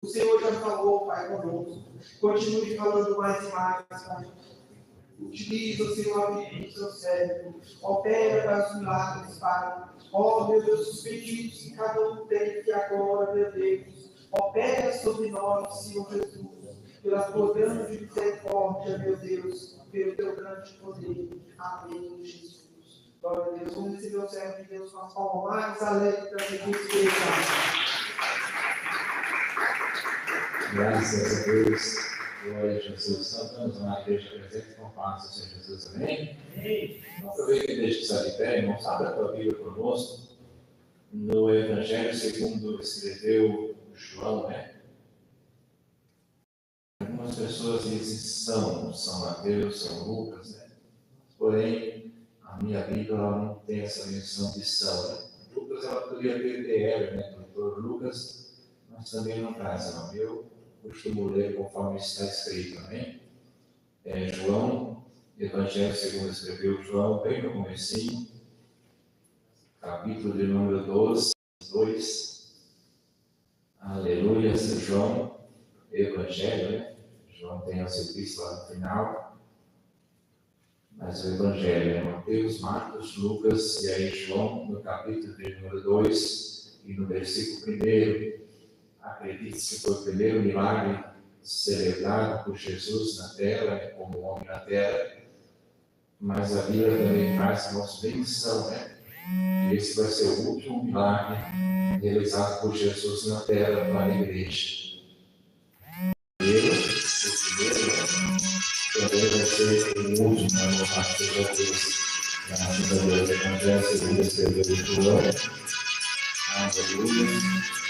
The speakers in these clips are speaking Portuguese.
O Senhor já falou, Pai, conosco. Continue falando mais e mais, Pai. Utiliza, Senhor, a vida do seu cérebro. Opera para os milagres, Pai. Ó, meu Deus, os pedidos que cada um tem aqui agora, meu Deus. Opera sobre nós, Senhor Jesus. Pela tua grande misericórdia, meu Deus. Pelo teu grande poder. Amém, Jesus. Glória a Deus. Vamos receber o servo de Deus com as palmas mais alegres para Jesus. Graças a Deus, glória a Jesus. Estamos na igreja presente com paz do Senhor Jesus, amém? Amém. Aproveita que deixa estar de pé, irmãos, abra a tua Bíblia conosco, no Evangelho segundo escreveu João, né? Algumas pessoas dizem São Mateus, São Lucas, né? Porém, a minha Bíblia ela não tem essa menção de São, né? Lucas ela poderia ter DR, né? Doutor Lucas, mas também não traz, não. Eu costumo ler conforme está escrito, amém? João, Evangelho segundo escreveu João, bem no comecinho, capítulo de número 12, 2. Aleluia, João, Evangelho, né? João tem a sua epístola no final, mas o Evangelho é Mateus, Marcos, Lucas e aí João, no capítulo de número 2 e no versículo 1. Acredite-se que foi o primeiro milagre celebrado por Jesus na terra, como homem na terra, mas a Bíblia também traz nossa benção, né? E esse vai ser o último milagre realizado por Jesus na terra para a igreja. O primeiro também vai ser o último, né? Graças a Deus. Graças a Deus. Evangelho segundo escreveu João. Aleluia.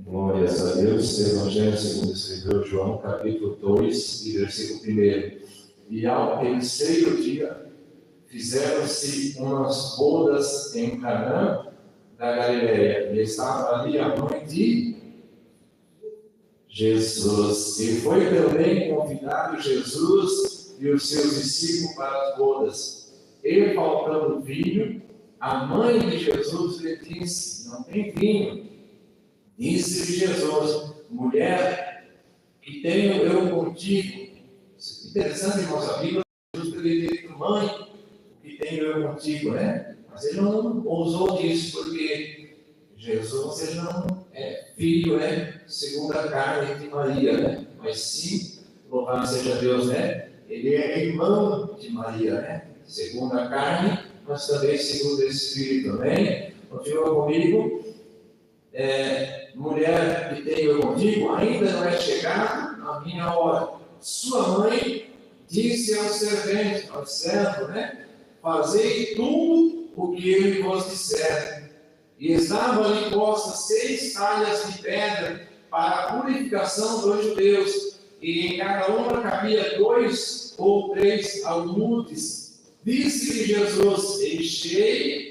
Glórias a Deus, Evangelho segundo escreveu João, capítulo 2, e versículo 1. E ao terceiro dia, fizeram-se umas bodas em Canaã da Galileia, e estava ali a mãe de Jesus. E foi também convidado Jesus e os seus discípulos para as bodas. E faltando vinho, a mãe de Jesus lhe disse: não tem vinho. Disse-lhe Jesus: mulher, que tenho eu contigo? Interessante, irmãos, a Bíblia, Jesus poderia ter dito: mãe, o que tenho eu contigo, né? Mas ele não ousou disso, porque Jesus ele não é filho, né? Segundo a carne de Maria, né? Mas sim, louvado seja Deus, né? Ele é irmão de Maria, né? Segundo a carne, mas também segundo o Espírito, amém? Continua comigo. Mulher que tenho eu contigo, ainda não é chegado a minha hora. Sua mãe disse ao servente, ao servo, né? Fazei tudo o que ele vos disser. E estavam ali postas 6 talhas de pedra para a purificação dos judeus, e em cada uma cabia 2 ou 3 almudes. Disse-lhe Jesus: enchei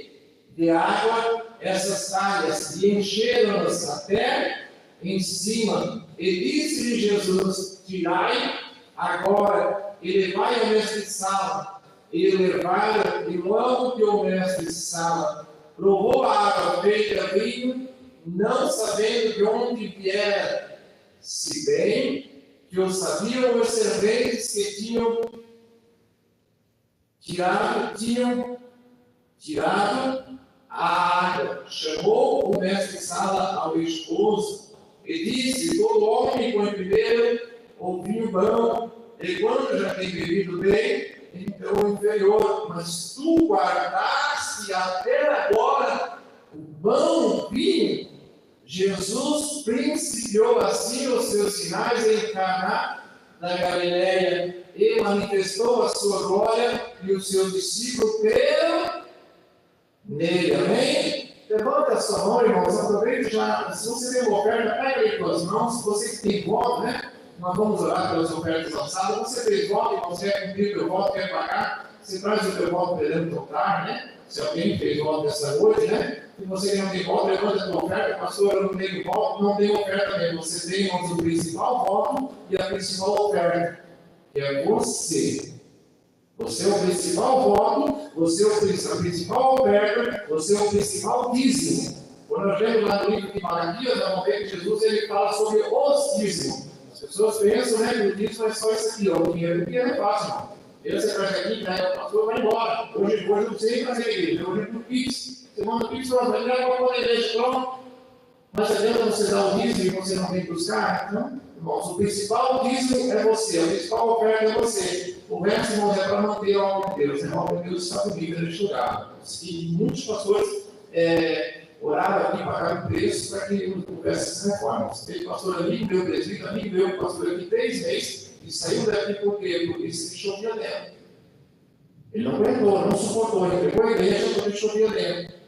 de água essas talhas, e encheram-nas até em cima. E disse-lhe Jesus: tirai agora e levai ao mestre-sala. E levaram, e logo que o mestre-sala provou a água feita vinho, não sabendo de onde viera, se bem que o sabiam os serventes que tinham tirado a água. Chamou o mestre-sala ao esposo e disse: todo homem põe primeiro o vinho bom, e quando já tem bebido bem, então o inferior, mas tu guardaste até agora o bom vinho. Jesus principiou assim os seus sinais em Caná da Galileia e manifestou a sua glória, e os seus discípulos creram nele, amém? Levanta a sua mão, irmãos, aproveite já. Se você tem uma oferta, pega aí com as mãos. Se você tem voto, né? Nós vamos orar pelas ofertas lançadas. Você fez voto e você quer cumprir o teu voto, quer pagar, você traz o teu voto perante o altar, né? Se alguém fez voto nessa noite, né? Se você não tem voto, levanta a tua oferta. Pastor, eu não tenho voto, não tem oferta mesmo. Você tem, irmãos, o principal voto e a principal oferta, que é você. Você é o principal voto, você é a principal oferta, você é o principal dízimo. Quando nós vemos lá no livro de Malaquias, nós vamos ver que Jesus ele fala sobre os dízimos. As pessoas pensam, né, que o dízimo é só isso aqui, ó, o dinheiro é fácil, não. Você traz aqui, né, o pastor vai embora. Hoje eu não sei fazer igreja, hoje é no Pix. Você manda o Pix para nós, vai para a igreja, pronto. Mas adianta você dar o dízimo e você não vem buscar? Então, irmãos, o principal dízimo é você, a principal oferta é você. O resto, irmãos, é para manter a obra de Deus. A obra de Deus está comigo neste lugar. E muitos pastores oraram aqui, pagaram preço para que houvesse essas reformas. Tem pastor amigo meu, presbítero amigo meu, pastor aqui 3 meses, e saiu daqui por quê? Porque se chovia dentro. Ele não aguentou, não suportou, ele pegou a igreja porque chovia dentro.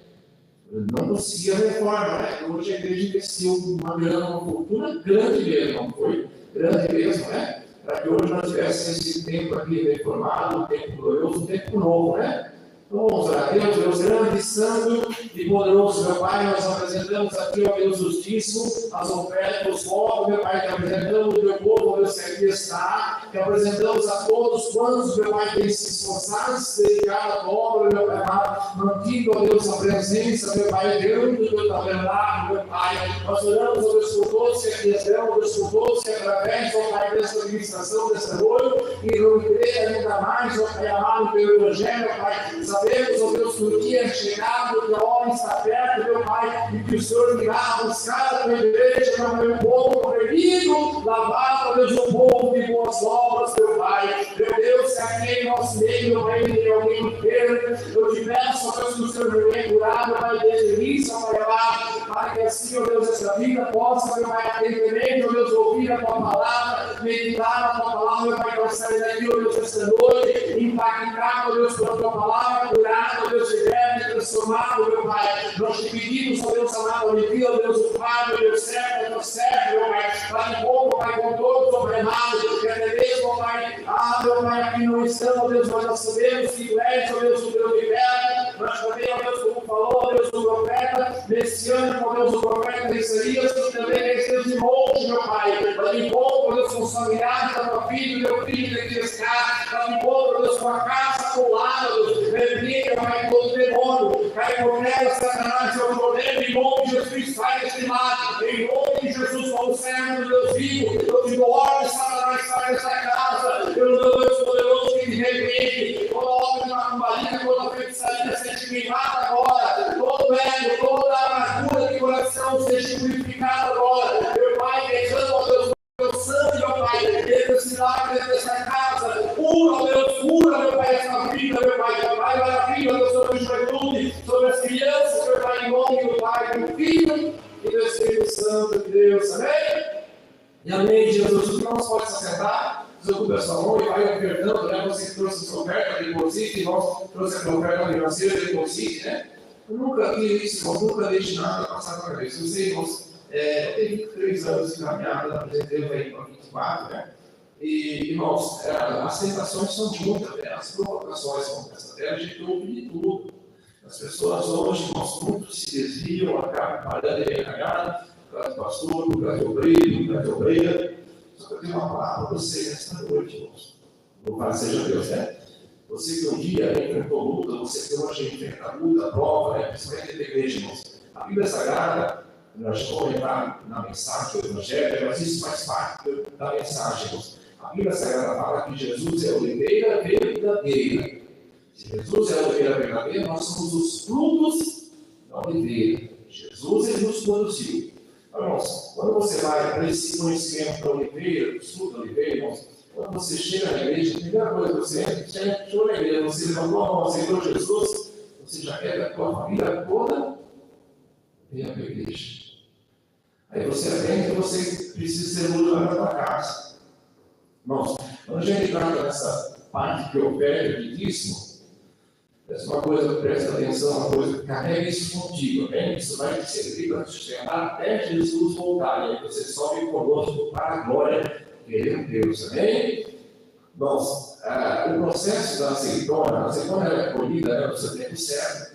Não conseguia reforma, né? Hoje a igreja investiu uma grana, uma fortuna grande mesmo, não foi? Grande mesmo, né? Para que hoje nós tivéssemos esse tempo aqui reformado, um tempo glorioso, um tempo novo, né? Então, vamos orar a Deus, Deus grande, santo e poderoso, meu Pai, nós apresentamos aqui, ó Deus justíssimo, as ofertas, os povos, meu Pai, que apresentamos o meu povo, Deus, que aqui está, que apresentamos a todos quantos, meu Pai, tem se esforçado, se dedicado à tua obra, meu Pai, mantido, ó Deus, a presença, meu Pai, dentro do teu tabernáculo, meu Pai, nós oramos, ó Deus, por todos que aqui estão, Deus, por todos que através, ó Pai, dessa administração, dessa noite, e não crer ainda mais, ó Pai, amado pelo Evangelho, ó Pai, sabemos, ó Deus, que o dia é chegado, que a hora está perto, meu Pai, e que o Senhor virá buscar a tua igreja, meu povo oprimido, lavar, ó Deus, o povo de boas obras, meu Pai. Meu Deus, se aqui em nosso meio, meu Pai, tem alguém enfermo, eu te peço, ó Deus, que o Senhor venha curar, meu Pai, delícia, Pai amado, para que assim, ó Deus, essa vida possa, meu Pai, atentamente, ó Deus, ouvir a tua palavra, meditar na tua palavra, meu Pai, para sair daqui, ó Deus, esta noite, impactar, ó Deus, pela tua palavra, curado, ó Deus, liberto, transformado, meu Pai. Nós te pedimos, ó Deus amado, alivia, ó Deus, o Pai, meu Deus, servo, meu servo, meu Pai, para que pouco, Pai, com todos, ó Pai amado, que até mesmo, ó Pai, meu Pai, aqui não estamos, ó Deus, mas nós sabemos que tu és, ó Deus, o Deus liberto, nós também, ó Deus, como falou, ó Deus, o profeta, nesse ano, ó Deus, o profeta Isaías, que também esteja de monte, meu Pai, para que pouco, ó Deus, com os familiares da tua filha, meu filho, que está, para que pouco, ó Deus, com a casa colada, Deus, replica, Pai, todo demônio, cai por terra, Satanás, seu poder, em nome de Jesus, sai deste lado, em nome de Jesus, como servo de Deus vivo, eu te ordem, Satanás, sai desta casa, pelo Deus poderoso que de repente, toda obra de macumbaria, toda feitiçaria seja queimada agora, todo ego, toda amargura de coração seja purificada agora, meu Pai, deixando, ó Deus, meu sangue, meu Pai, desse milagre, dessa casa, cura, Deus, cura, meu Pai, essa vida, meu Pai, maravilha, Deus, sobre a juventude, sobre as crianças, meu Pai, em nome do Pai, do Filho e do Espírito Santo de Deus, amém? E amém, Jesus, os irmãos podem se assentar, desocupe a sua mão e vai ofertando, né? Você que trouxe a sua oferta, deposite, irmãos, trouxe a oferta financeira, deposite, né? Eu nunca vi isso, irmãos, nunca deixe nada passar para a cabeça. Você, irmãos, eu tenho 23 anos de caminhada, apresentei aí para 24, né? E, irmãos, as tentações são muitas, né? As provocações são muitas, até a gente ouve de tudo. As pessoas hoje, irmãos, muitos se desviam, acabam parando e cagada, por causa do pastor, por causa do obreiro, por causa da obreira. Só que eu tenho uma palavra para você nesta noite, irmãos. Louvado seja Deus, né? Você que um dia enfrentou luta, você que hoje enfrenta luta, prova, né? Principalmente da igreja, irmãos. A Bíblia Sagrada, nós vamos entrar na mensagem do Evangelho, mas isso faz parte da mensagem, irmãos. A Bíblia Sagrada fala que Jesus é a oliveira verdadeira. Se Jesus é a oliveira verdadeira, nós somos os frutos da oliveira. Jesus ele nos produziu. Então, irmãos, quando você vai para esse conhecimento da oliveira, do fruto da oliveira, irmãos, quando você chega na igreja, a primeira coisa que você entra, chegou na igreja, você levantou a mão, aceitou Jesus, você já quer que a tua família toda venha para a igreja. Aí você aprende que você precisa ser luz na tua casa. Irmãos, quando a gente trata dessa parte de oferta, de dízimo, essa é uma coisa, presta atenção, uma coisa, carrega isso contigo, amém? Isso vai te servir para te sustentar até Jesus voltar, e aí você sobe conosco para a glória de Deus, amém? Irmãos, o processo da azeitona, a azeitona é colhida, né, no seu tempo certo,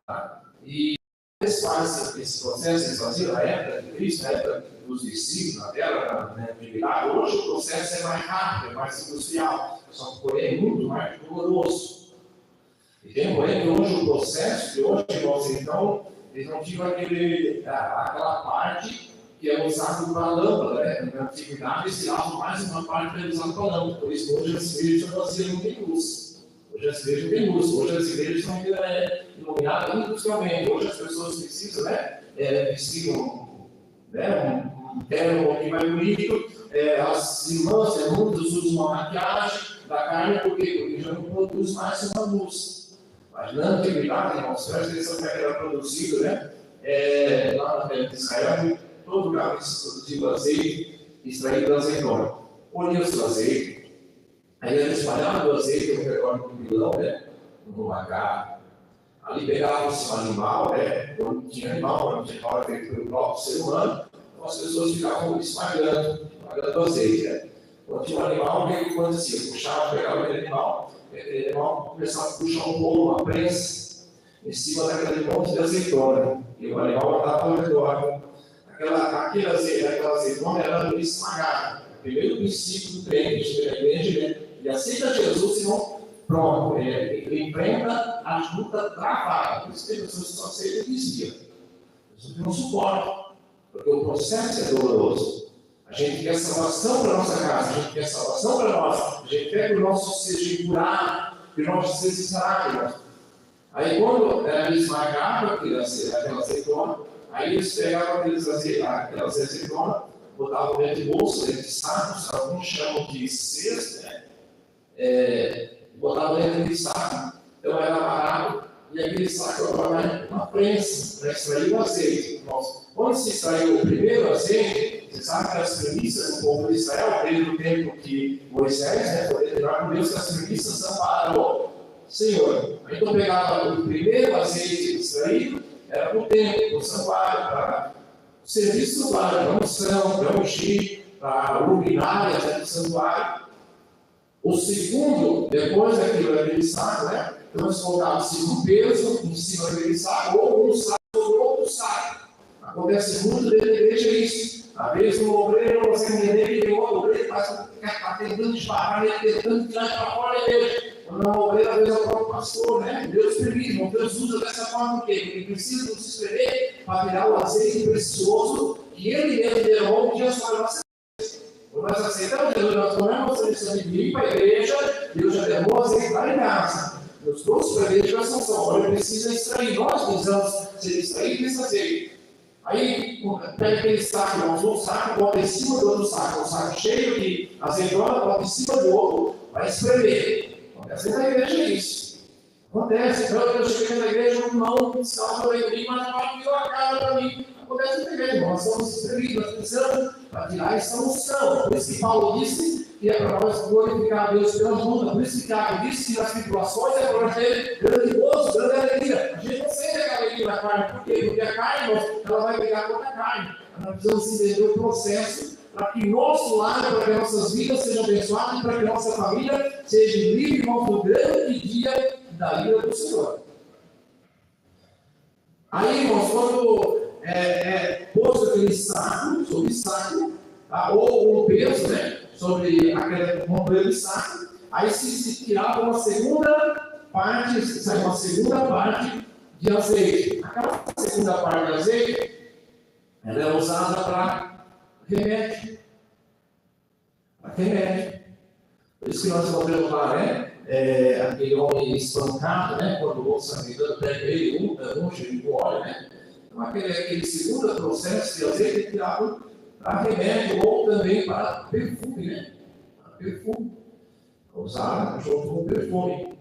tá? E eles fazem esse processo, eles faziam na época de Cristo, na época dos discípulos, na terra, né, de milagre. Hoje o processo é mais rápido, é mais industrial, só que porém é muito mais doloroso. E tem porém que hoje o processo, que hoje, irmãos, então, eles não tinham aquela parte que é usada para a lâmpada, né? Na antiguidade, eles tiravam mais uma parte para usar para a lâmpada. Por isso, hoje as igrejas não tem luz. Hoje as igrejas não têm luz. Hoje as igrejas são iluminadas industrialmente. Hoje as pessoas precisam, vestir um terno um pouquinho mais bonito. As irmãs, muitas usam uma maquiagem da carne, por quê? Porque já não produz mais uma luz. Mas na antiguidade, irmãos, presta atenção que era produzido, lá na terra de Israel, todo lugar que se produziu azeite, extraído da azeitona. Colhia-se o azeite, aí eles espalhavam o azeite ao redor do pilão, no lagar. Ali pegava-se um animal, quando tinha animal, quando tinha animal feito pelo próprio ser humano, então as pessoas ficavam espalhando o azeite. Quando tinha um animal, o que acontecia? Puxava, pegava aquele animal começava a puxar um bolo, uma prensa, em cima daquele monte de azeitona. E o animal andava ao redor. Aquela azeitona era esmagada. O primeiro princípio do crente da igreja, ele aceita Jesus, senão pronto, ele enfrenta a luta travada. Por isso que as pessoas só aceitam e desviam. As pessoas não suportam, porque o processo é doloroso. A gente quer salvação para a nossa casa, a gente quer salvação para nós, a gente quer que o nosso seja curado, que o nosso seja sarado. Aí quando eles esmagavam aquela azeitona, aí eles pegavam aquela azeitona, botavam dentro de bolsa, dentro de sacos, alguns chamam de cesto, botavam dentro de saco, então era amarrado, e aquele saco era uma prensa para extrair o azeite. Quando se extraiu o primeiro azeite, você sabe que as premissas do povo de Israel, desde o tempo que Moisés foi determinado por Deus, que as premissas são para o Senhor. Então pegava o primeiro azeite extraído, era para o templo, para o santuário, para o serviço do santuário, para a unção, para ungir, para luminárias do santuário. O segundo, depois daquele saco, então eles colocavam-se um peso em cima daquele saco, ou um saco sobre outro saco. Acontece muito dentro da igreja isso. Às vezes um obreiro, você entender que tem outro obreiro que está tentando disparar, ele tentando tirar para fora da igreja. Quando é um obreiro, às vezes é o próprio pastor, Deus permite, Deus usa dessa forma por quê? Porque ele precisa nos escrever para tirar o azeite precioso que ele mesmo derramou um dia sobre a nossa igreja. Quando nós aceitamos Jesus, nós tomamos a lição de vir para a igreja, Deus já derramou azeite lá em casa. Nos trouxe para a igreja de oração. Agora ele precisa extrair, nós precisamos ser extraídos desse azeite. Aí, pega aquele saco, um saco, bota em cima do outro saco, um saco cheio de azeitona, bota em cima do outro, vai espremer. Acontece na igreja isso. Acontece, então eu cheguei na igreja, um não salva para mim, mas não virou a cara para mim. Acontece na igreja, nós somos espremidos, nós precisamos para tirar essa unção. Por isso que Paulo disse que é para nós glorificar a Deus pela luta. Por isso que Tiago disse que nas tribulações é para nós ter grande gozo, grande alegria. A gente não sente aquela alegria na carne. Por quê? Porque a carne, ela vai pegar contra a carne. Nós precisamos entender o processo para que nosso lar, para que nossas vidas sejam abençoadas, para que nossa família seja livre, irmão, do grande dia da ira do Senhor. Aí, irmãos, quando posto aquele saco, sobre saco, ou um peso, sobre aquele montanha de saco, aí se tirava uma segunda parte de azeite. Aquela segunda parte de azeite, ela é usada para remédio. Por isso que nós encontramos lá, aquele homem espancado, quando o samaritano pega ele, unge ele com óleo, Então, aquele segundo processo de azeite é tirado para remédio ou também para perfume, Para perfume. Usar junto com perfume.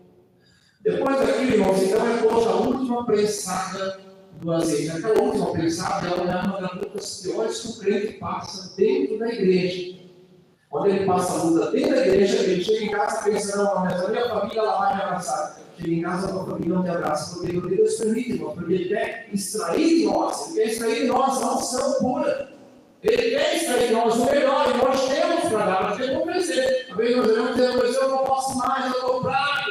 Depois daquilo, irmãos, então é posta a última prensada do azeite. Aquela última prensada é uma das lutas piores que o crente passa dentro da igreja. Quando ele passa a luta dentro da igreja, ele chega em casa pensando, não, mas a minha família ela vai me abraçar. Chega em casa, a família não te abraça, porque Deus permite, irmão, porque Ele quer extrair de nós, Ele quer extrair de nós a unção pura. Ele quer extrair de nós o melhor, e nós temos para dar, nós temos que oferecer. A Bíblia nós devemos dizer, eu não posso mais, eu estou fraco.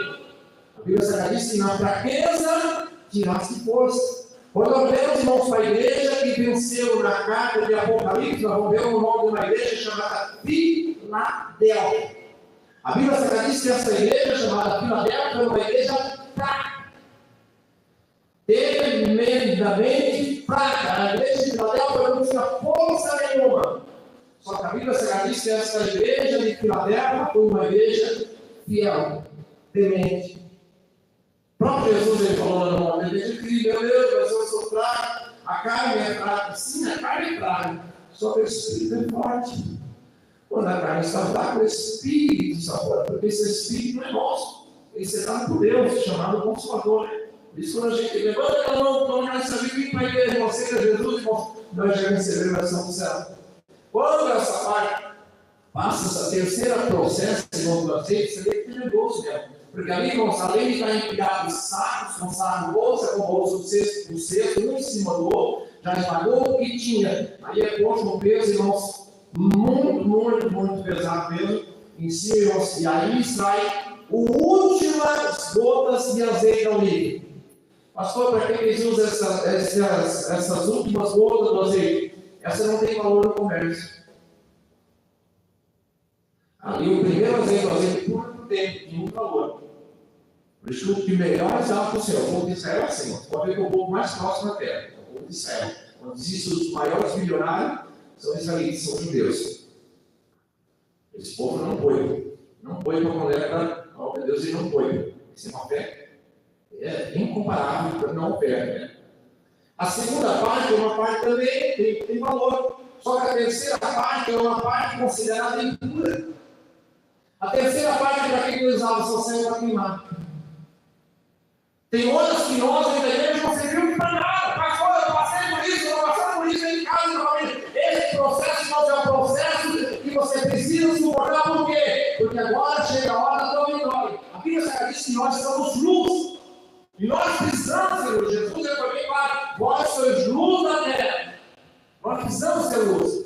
A Bíblia Sagrada diz que na fraqueza tiraste força. Quando nós vemos, irmãos, para a igreja que venceu na carta de Apocalipse, nós vamos ver o nome de uma igreja chamada Filadélfia. A Bíblia Sagrada diz que essa igreja chamada Filadélfia é uma igreja fraca. tremendamente fraca. A igreja de Filadélfia não tinha força nenhuma. Só que a Bíblia Sagrada diz que essa igreja de Filadélfia foi uma igreja fiel, temente. O próprio Jesus ele falou no momento, ele disse, meu Deus, mas eu sou fraco, a carne é fraca. Sim, a carne é fraca, só que o Espírito é forte. Quando a carne está fraca, o Espírito está forte, porque esse Espírito não é nosso. Ele é dado por Deus, chamado Consolador. Por isso, quando a gente levanta a mão, toma essa Bíblia e vai ver, você que é Jesus, irmão, nós já recebemos a ação do céu. Quando essa parte passa essa terceira processo, irmão do azeite, você vê que é tenebroso mesmo. Porque ali, irmãos, além de estar empilhado em sacos, com saco, bolsa com bolsa, o cesto, um em cima do outro, já esmagou o que tinha. Aí é posto um peso, irmãos, muito pesado mesmo, em cima, irmãos, e aí sai últimas gotas de azeite ao líquido. Pastor, para que eles usam essas últimas gotas do azeite? Essa não tem valor no comércio. Ali o primeiro azeite por muito tempo, tem muito valor. Por isso que o melhor é para o céu. O povo de Israel é assim. Você pode ver que é o povo mais próximo da terra, é o povo de Israel. Quando existem os maiores milionários, são israelitas, são judeus. Esse povo não põe. Não põe para a mulher, ó Deus, ele não põe. Isso é uma fé incomparável para não oferta. Né? A segunda parte é uma parte também tem valor. Só que a terceira parte é uma parte considerada impura. A terceira parte para que ele usava só serve para queimar. Tem outras que nós ainda igreja não serviu para nada. Pastor, eu passei por isso, eu passei por isso em casa, novamente. Esse processo não é um processo que você precisa suportar. Por quê? Porque agora chega a hora da vitória. A Bíblia Sagrada diz que nós somos luz. E nós precisamos ser luz. Jesus é também claro. Vós sois luz da terra. Nós precisamos ser luz.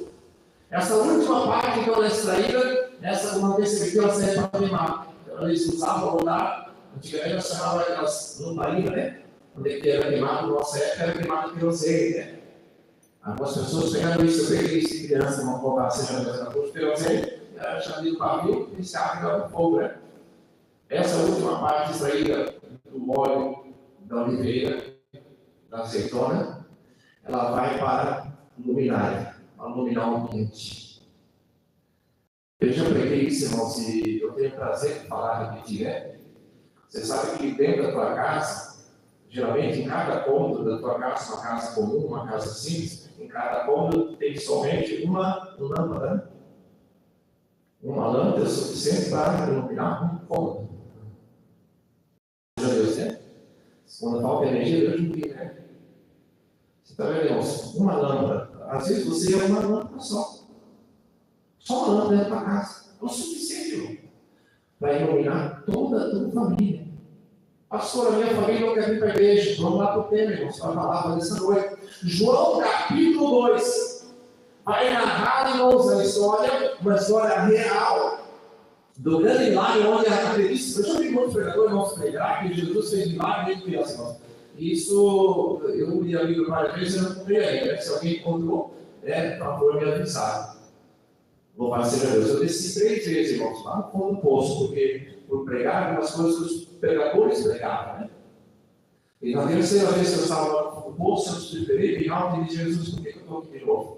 Essa última parte que ela é extraída, essa uma vez que ela serve para queimar. Eles usavam para rodar. Antigamente nós chamávamos aquelas lamparinas, né? Quando ele era queimado, nossa época era queimado de querosene, né? Algumas pessoas pegaram isso, eu peguei isso de criança, não colocar seja na posta de querosene, era chamado de pavio e se abre fogo, né? Essa última parte extraída do óleo da oliveira, da azeitona, ela vai para luminária, para iluminar o ambiente. Eu já preguei isso, irmãos, e eu tenho prazer de falar, repetir, né? Você sabe que dentro da tua casa, geralmente em cada cômodo da tua casa, uma casa comum, uma casa simples, em cada cômodo tem somente uma lâmpada. Uma lâmpada é suficiente para iluminar um cômodo. Deus, né? Quando falta energia, Deus não liga, né? Você está vendo, irmãos? Uma lâmpada. Às vezes você é uma lâmpada só. Só uma lâmpada dentro da tua casa. É o suficiente, irmão, para iluminar toda a tua família. Pastor, a minha família não quer vir para a igreja. Vamos lá para o tema, irmãos, para falar nessa noite. João capítulo 2 vai narrar, irmãos, a história, uma história real do grande milagre onde acredita. Eu já vi muitos pregadores, irmãos, pregar que Jesus fez milagre de criança, irmãos. Isso, eu li a Bíblia várias vezes e não comprei, né? Se alguém encontrou, por favor, me avisar. Louvado seja Deus. Eu desci 3 vezes, irmãos, lá no fundo do poço, porque por pregar algumas coisas que os pregadores pregavam, né? E na terceira vez que eu estava no poço, eu esperei bem alto e disse: Jesus, por que eu estou aqui de novo?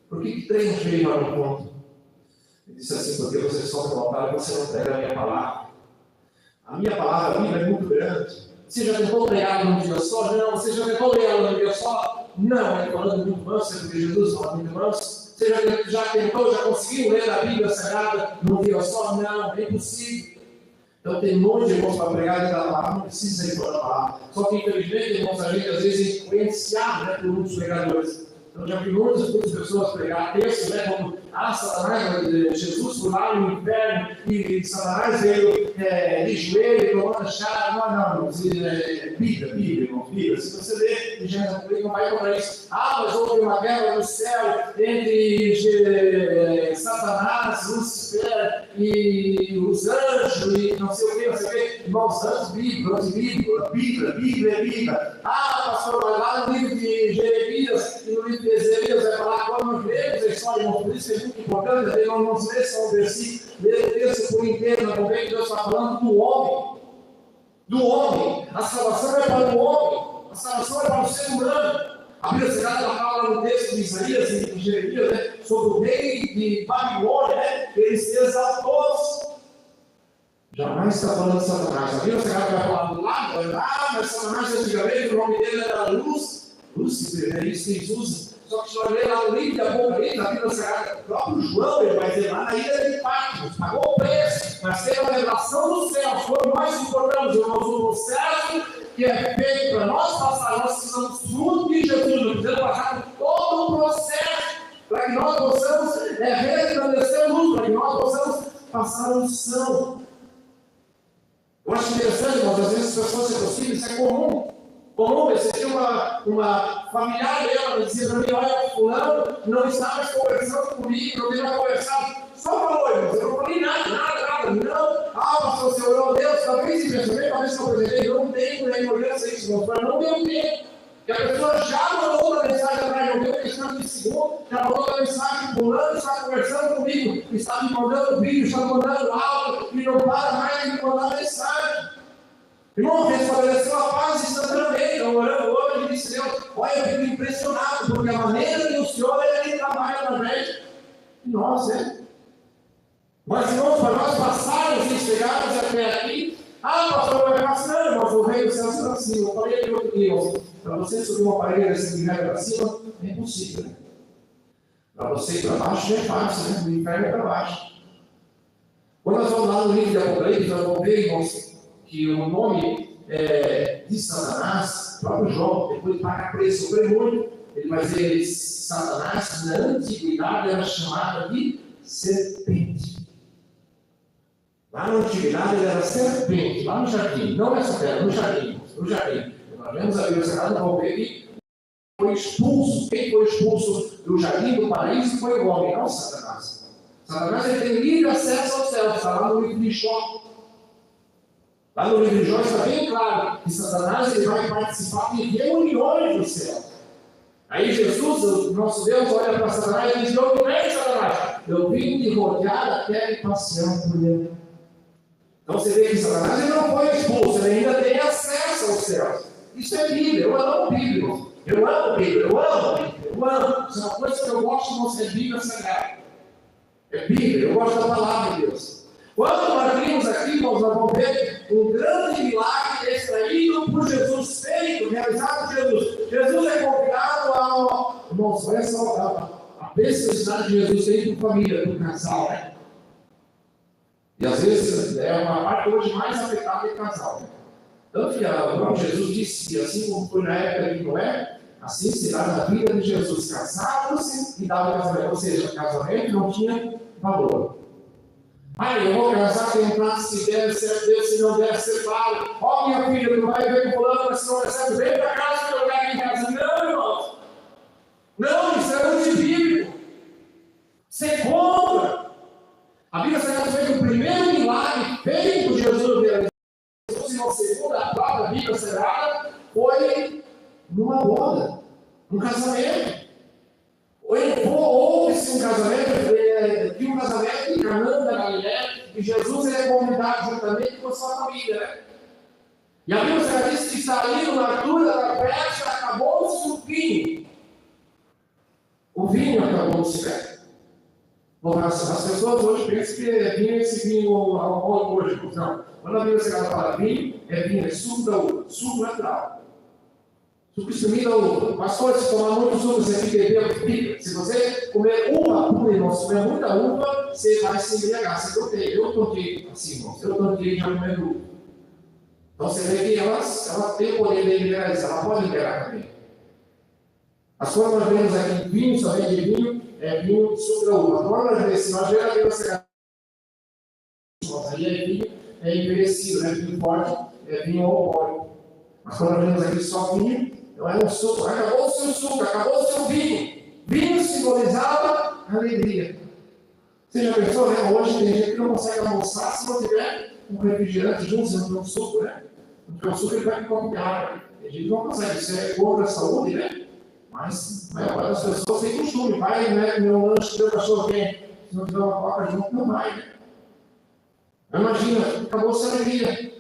Por que treino cheio lá no ponto? Ele disse assim: porque você sobe no altar e você não prega a minha palavra. A minha palavra, a Bíblia, é muito grande. Você já tentou pregar num dia só? Não. Você já tentou pregar num dia só? Não. Ele falando muito manso, porque Jesus fala muito manso. Você já tentou, já conseguiu ler a Bíblia Sagrada num dia só? Não, é impossível. Então tem muitos irmãos para pregar e da palavra, não precisa ir para a palavra. Só que infelizmente, irmãos, a gente às vezes é influenciado, né, por muitos pregadores. Então já vi muitas pessoas pregar textos, né, como Satanás, Jesus foi lá no inferno e Satanás veio de joelho, tomando chá. Não, Bíblia, irmão, Bíblia. Se você ler, não vai contra isso. Mas houve uma guerra no céu entre Satanás, Lúcifer e os anjos, e não sei o que, você vê, irmãos, anjos, Bíblia. Pastor, vai lá no livro de Jeremias e no livro de Ezequias vai falar como nós lemos a história, irmão, por isso é muito importante, nós não lemos só um versículo, ler o texto por inteiro, mas também Deus está falando do homem. A salvação é para o homem. A salvação é para o ser humano. A Bíblia Sagrada fala no texto de Isaías e de Jeremias, né, sobre o rei de Babilônia, né, ele se exaltou. Jamais está falando de Satanás. A Bíblia Sagrada vai falar do lado, mas Satanás antigamente o nome dele era Lúcifer, é isso que eles usam. Só que se nós ler lá no livro de Apocalipse, na Bíblia Sagrada, o próprio João, ele vai dizer lá na ilha de Patmos, pagou o preço, mas teve a revelação dos céus. Quando nós nos tornamos, irmãos, no processo que é feito para nós passar, nós precisamos fruto de Jesus, nós precisamos passar por todo o processo, para que nós possamos resplandecer luz, para que nós possamos passar a unção. Eu acho interessante, irmãos, às vezes as pessoas se aproximam, isso é comum. Você tinha uma familiar dela, dizia para mim, olha, fulano não está mais conversando comigo, não tem mais conversado. Só falou, irmãos, eu não falei nada. Não, pastor, você orou a Deus, talvez se perceber, talvez se eu apresentei, não tem importância isso, irmãos, mas não deu tempo. E a pessoa já mandou uma mensagem atrás, não deu questão de segundo, já mandou uma mensagem, fulano está conversando comigo, está me mandando vídeo, está me mandando áudio, e não para mais de me mandar mensagem. Irmão, restabeleceu a paz instantaneamente. Eu orando hoje e disse, Deus, olha, eu fico impressionado, porque a maneira que o Senhor ele trabalha na gente, nós, né? Mas, irmãos, para nós passarmos e chegarmos até aqui, pastor, vai passando, mas o rei do céu está assim. Eu falei aqui outro dia, para você subir uma parede desse inferno para cima, é impossível, né? Para você ir para baixo, é fácil, né? Do inferno é para baixo. Quando nós vamos lá no livro de Apocalipse, nós vamos ver, irmãos, que o nome de Satanás, o próprio Jó, depois de pagar preço, sofrer muito, ele vai dizer, Satanás, na antiguidade, era chamado de serpente. Lá na antiguidade, ele era serpente, lá no jardim, não nessa terra, no jardim. Nós vemos a Bíblia Sagrada, vamos ver que foi expulso. Quem foi expulso do jardim do paraíso foi o homem, não Satanás. Satanás ele tem livre acesso ao céu, está lá no livro de Jó. Lá no livro de Jó está bem claro que Satanás ele vai participar de reuniões do céu. Aí Jesus, o nosso Deus, olha para Satanás e diz, eu não venho, Satanás, eu vim te rodear até me passear por ele. Então você vê que Satanás ele não foi expulso, ele ainda tem acesso ao céu. Isso é Bíblia, eu amo Bíblia. Eu amo Bíblia. Isso é uma coisa que eu gosto de você, Bíblia Sagrada. É Bíblia, eu gosto da palavra de Deus. Quando nós vimos aqui, nós vamos ver um grande milagre extraído por Jesus, feito, realizado por Jesus. Jesus é convidado ao... Irmãos, olha só a preciosidade de Jesus dentro da família, do casal, né? E às vezes é uma parte hoje mais afetada do casal, né? Tanto que o próprio Jesus disse que assim como foi na época de Noé, assim será na vida de Jesus. Casavam-se e davam casamento, ou seja, o casamento não tinha valor. Eu vou casar, tentar, se der certo, Deus, se não der, separo. Minha filha, tu vai ver fulano, mas se não der certo, vem para casa que eu lugar aqui em casa. Não, irmãos. Não, isso é antibíblico. Você compra. A Bíblia Sagrada diz que o primeiro milagre feito por Jesus, se não segundo a própria Bíblia Sagrada, foi numa boda, num casamento. Houve-se um casamento, de um casamento em Canaã da Galileia, e Jesus é convidado juntamente com a sua família, né? E a Bíblia Sagrada diz que saindo na altura da festa, acabou-se o vinho. O vinho acabou-se, né? As pessoas hoje pensam que vinho é esse vinho alcoólico hoje. Não. Quando a Bíblia Sagrada fala vinho, é vinho, é suco da uva, suco natural. Suco espremido da uva. Pastor, se tomar muito suco, você fica. Se você comer uva pura, irmão, se comer muita uva, você vai se embriagar. Eu estou aqui, assim, irmão, eu estou aqui já comendo uva. Então você vê que ela tem o poder de liberalizar, ela pode liberar também. As coisas nós vemos aqui, vinho, somente de vinho, é vinho de suco da uva. Agora nós vemos, se nós vemos a Bíblia Sagrada, aí é vinho, é envelhecido, né? Vinho forte, é vinho alcoólico. Mas quando nós vemos aqui só vinho, então é um suco. Acabou o seu suco, acabou o seu vinho. Vinho simbolizava alegria. Você já pensou, né? Hoje tem gente que não consegue almoçar se não tiver um refrigerante junto, se não tem um suco, né? Porque o suco ele vai ficar com água. Tem gente que não consegue, isso é contra a saúde, né? Mas a maior parte das pessoas tem costume, vai, né? Meu lanche, meu cachorro quente. Se não tiver uma coca junto, não vai, né? Imagina, acabou essa alegria.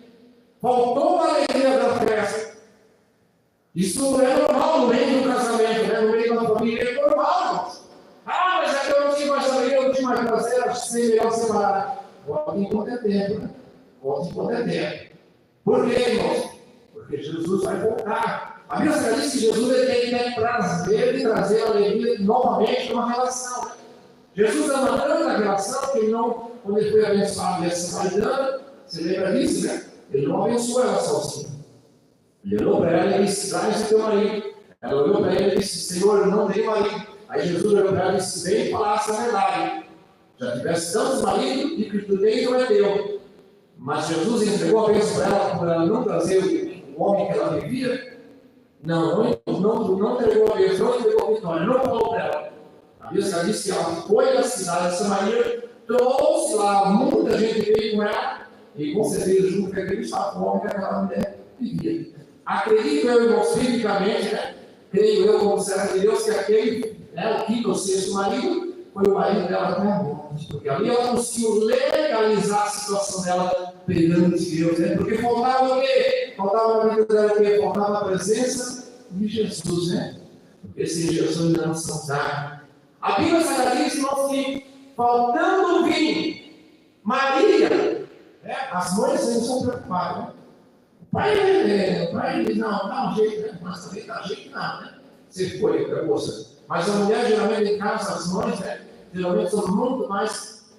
Faltou a alegria da festa. Isso é normal no meio do casamento, né? No meio da família é normal. Ah, mas é que eu não tinha mais alegria, eu não tinha mais prazer, acho que seria melhor separar. Volte enquanto é tempo, né? Volte enquanto é tempo. Por quê, irmãos? Porque Jesus vai voltar. A Bíblia diz que Jesus ele quer prazer e trazer alegria novamente numa relação. Jesus ama tanto a relação que ele não, quando ele foi abençoado essa samaritana, você lembra disso, né? Ele não abençoou ela sozinha. Ele olhou para ela e disse: traz o teu marido. Ela olhou para ele e disse: Senhor, eu não tenho marido. Aí Jesus olhou para ela e disse: vem falar essa verdade. Já tivesse tantos maridos e que tu tens não é teu. Mas Jesus entregou a bênção para ela por ela não trazer o homem que ela vivia. Não entregou a bênção, não entregou a vitória, não falou para ela. A Bíblia diz que ela foi da cidade de Samaria, trouxe lá, muita gente veio com ela, e com certeza junto com aquele homem que aquela mulher vivia. Acredito eu, irmãos, biblicamente, né? Creio eu, como servo de Deus, que aquele, né, o quinto ou sexto marido, foi o marido dela até a morte. Porque ali ela conseguiu legalizar a situação dela perante Deus, né? Porque faltava o quê? Faltava na vida dela o quê? Faltava a presença de Jesus, né? Porque sem Jesus não são dados. A Bíblia Sagrada diz que faltando vinho, Maria, né? As mães não são preocupadas, né? O pai diz, não, dá um jeito, né? Mas também dá jeito não, né? Você foi para a moça. Mas a mulher, geralmente, em casa, as mães, né? Geralmente são muito mais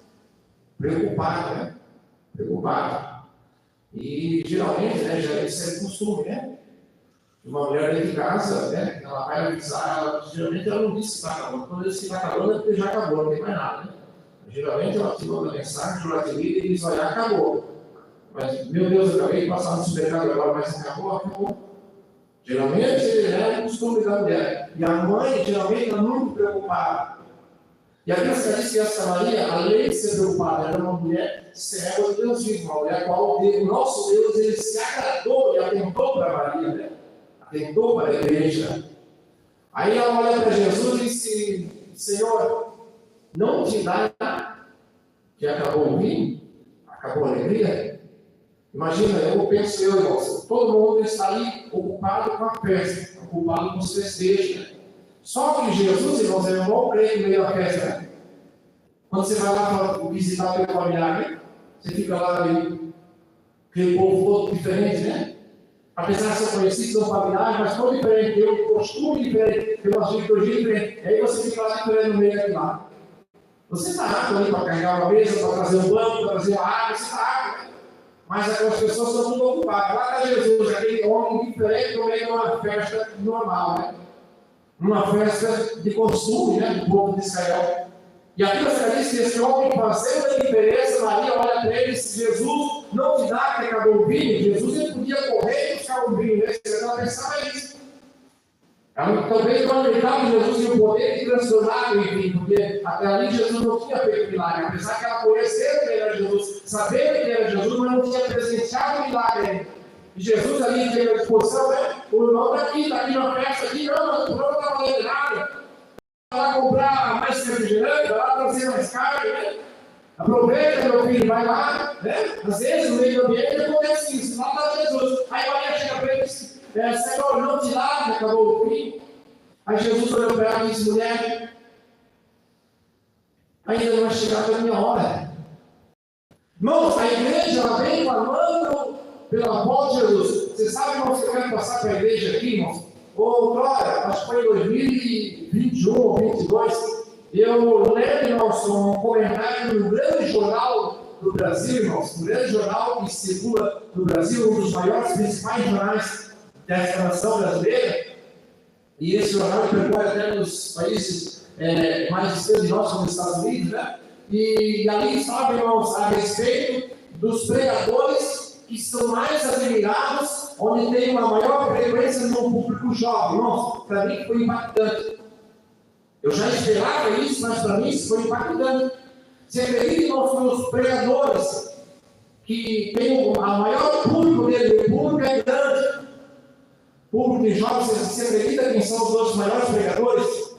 preocupadas, né? Preocupadas. E, geralmente, né? Isso é costume, né? Uma mulher dentro de casa, né? Ela vai avisar, geralmente ela não diz que está acabando. Quando ela diz que está acabando, é porque já acabou, não tem mais nada, né? Geralmente ela te manda mensagem, ela te liga e diz, olha, acabou. Mas, meu Deus, eu acabei de passar no supermercado agora, mas acabou. Geralmente é o costume da mulher. E a mãe, geralmente, está muito preocupada. E a Bíblia diz que essa Maria, além de ser preocupada, era uma mulher cega de Deus vivo, uma mulher qual o nosso Deus ele se agradou e atentou para Maria, né? Atentou para a igreja. Aí ela olha para Jesus e disse: Senhor, não te dá que acabou o vinho? Acabou a alegria? Imagina, eu penso, irmãos, todo mundo está ali ocupado com a festa, ocupado com os festejos. Né? Só que Jesus, irmãos, é um bom crente no meio da festa. Né? Quando você vai lá para visitar o teu familiar, né? Você fica lá ali, aquele povo todo diferente, né? Apesar de ser conhecidos, são familiares, mas todo diferente, tem um costume diferente, tem uma liturgia diferente. E aí você fica lá no meio daquilo lá. Você está apto ali para carregar uma mesa, para trazer um banco, para trazer uma água, você está apto, né? Mas aquelas pessoas são tudo ocupadas. Lá está Jesus, aquele homem diferente, no meio de uma festa normal, né? Uma festa de costume, né? Do povo de Israel. E a Bíblia diz que esse homem, fazendo a diferença, Maria olha para ele e diz: Jesus, não te dá que acabou o vinho. Jesus ele podia correr e buscar o vinho, né? Ela pensava isso. Ela também não acreditava que Jesus tinha o poder de transformar o vinho, porque até ali Jesus não tinha feito milagre. Apesar que ela conheceu que era Jesus, sabendo que era Jesus, mas não tinha presenciado o milagre ainda. E Jesus ali teve a disposição, né? O irmão está aqui na festa, aqui, não está valendo nada. Vai lá comprar mais refrigerante, vai lá trazer mais carne, né? Aproveita, meu filho, vai lá, né? Às vezes no meio do ambiente acontece isso, lá está Jesus. Aí Maria chega para ele e diz: Senhor, não te lave, acabou o vinho. Aí Jesus olhou para ela e disse: mulher, ainda não é chegada a minha hora. Irmãos, a igreja ela vem falando pela volta de Jesus. Você sabe, irmãos, que eu quero passar para a igreja aqui, irmãos? Outrora, acho que foi em 2021 ou 2022, eu lembro, irmãos, um comentário no grande jornal do Brasil, irmãos, um grande jornal que circula no Brasil, um dos maiores, principais jornais dessa nação brasileira, e esse jornal percorre até nos países mais distantes de nós, como os Estados Unidos, né? E ali estava, irmãos, a respeito dos pregadores que são mais admirados, onde tem uma maior frequência no público jovem. Irmãos, para mim foi impactante. Eu já esperava isso, mas para mim isso foi impactante. Você acredita, irmãos, nos pregadores que tem a maior público dele, o público é grande. Público de jovens, você acredita quem são os dois maiores pregadores?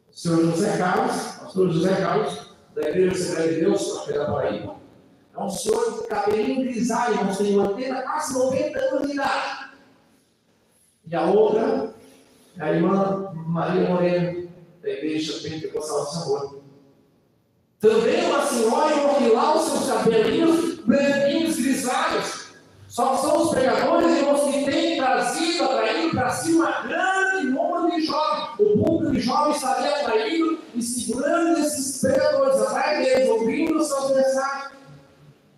O senhor José Carlos, pastor José Carlos, da Igreja Assembleia de Deus, da Paraíba. É um senhor de cabelinho grisalho, irmãos, tem 80, quase 90 anos de idade. E a outra é a irmã Maria Moreno, da Igreja Pentecostal de Sabor. Também uma senhora que lá os seus cabelinhos branquinhos, grisalhos. Só que são os pregadores, irmãos, que têm trazido, atraído para si uma grande número de jovens. O público de jovens estaria atraído e segurando esses pregadores atrás deles, ouvindo os seus mensagens.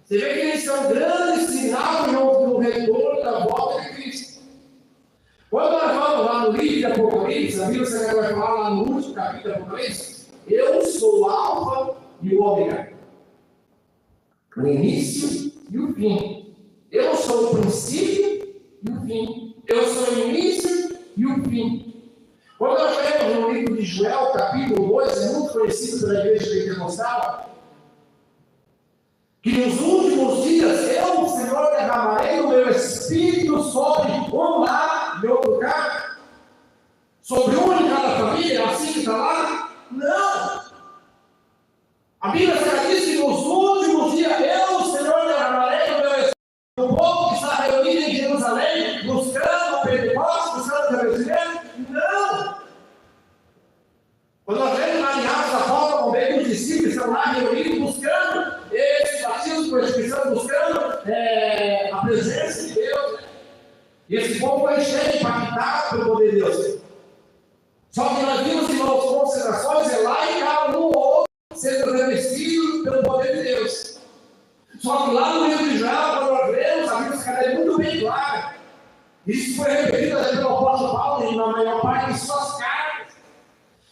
Você vê que eles são um grande sinal no retorno da volta de Cristo. Quando nós vamos lá no livro de Apocalipse, a Bíblia vai falar lá no último capítulo de Apocalipse, eu sou o Alfa e o Ômega, o início e o fim. Eu sou o princípio e o fim. Eu sou o início e o fim. Quando nós vemos no livro de Joel, capítulo 2, é muito conhecido pela igreja pentecostal, que nos últimos dias eu, o Senhor, derramarei o meu Espírito sobre um lá e outro cá, sobre um em cada família, assim que está lá. Não! A Bíblia diz que nos últimos dias eu, o Senhor, derramarei o meu Espírito. O povo que está reunido em Jerusalém, buscando a Pentecostes, buscando o arrependimento? Não! Quando nós vemos lá em Atos da Paula, como bem os discípulos estão lá reunidos, buscando esse batismo com a Espírito, buscando a presença de Deus. Né? E esse povo foi cheio, impactado pelo poder de Deus. Só que nós vimos, irmãos, concentrações, é lá e cá, um ou outro, sendo revestido pelo poder de Deus. Só que lá no livro de Joel, quando nós lemos, a Bíblia fica muito bem clara. Isso foi repetido pelo apóstolo Paulo na maior parte de suas cartas.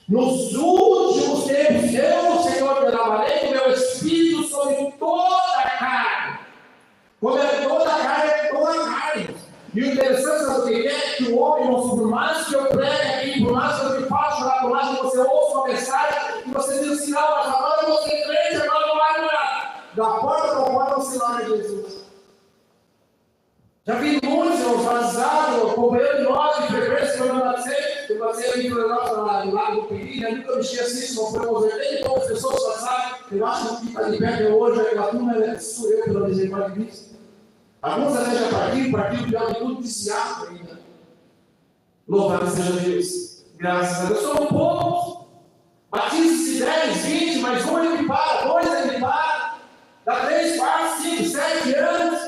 Nos últimos tempos, eu, o Senhor, derramarei o meu Espírito sobre toda a carne. Quando é toda a carne, é toda a carne. E o interessante, sabe o que é? Que o homem, por mais que eu pregue aqui, por mais que eu te faça chorar, por mais que você ouça uma mensagem, e você diz assim, não, mas agora eu vou ser crente, agora não vai nada. Da porta para a porta, você lá de Jesus. Já vi muitos, vazados, companheiro de nós, de frequência, quando eu passei ali no Lago do Peri, eu nunca mexi assim, só foi uns 80 e poucas pessoas passaram. Eu acho que está de perto hoje, aquela turma sou eu, pela misericórdia de Cristo. Alguns até já partiram pior de tudo, viciado ainda. Louvado seja Deus. Graças a Deus. Somos poucos. Batiza-se 10, 20, mas um ele para, dois ele para. Dá 3, 4, 5, 7 anos.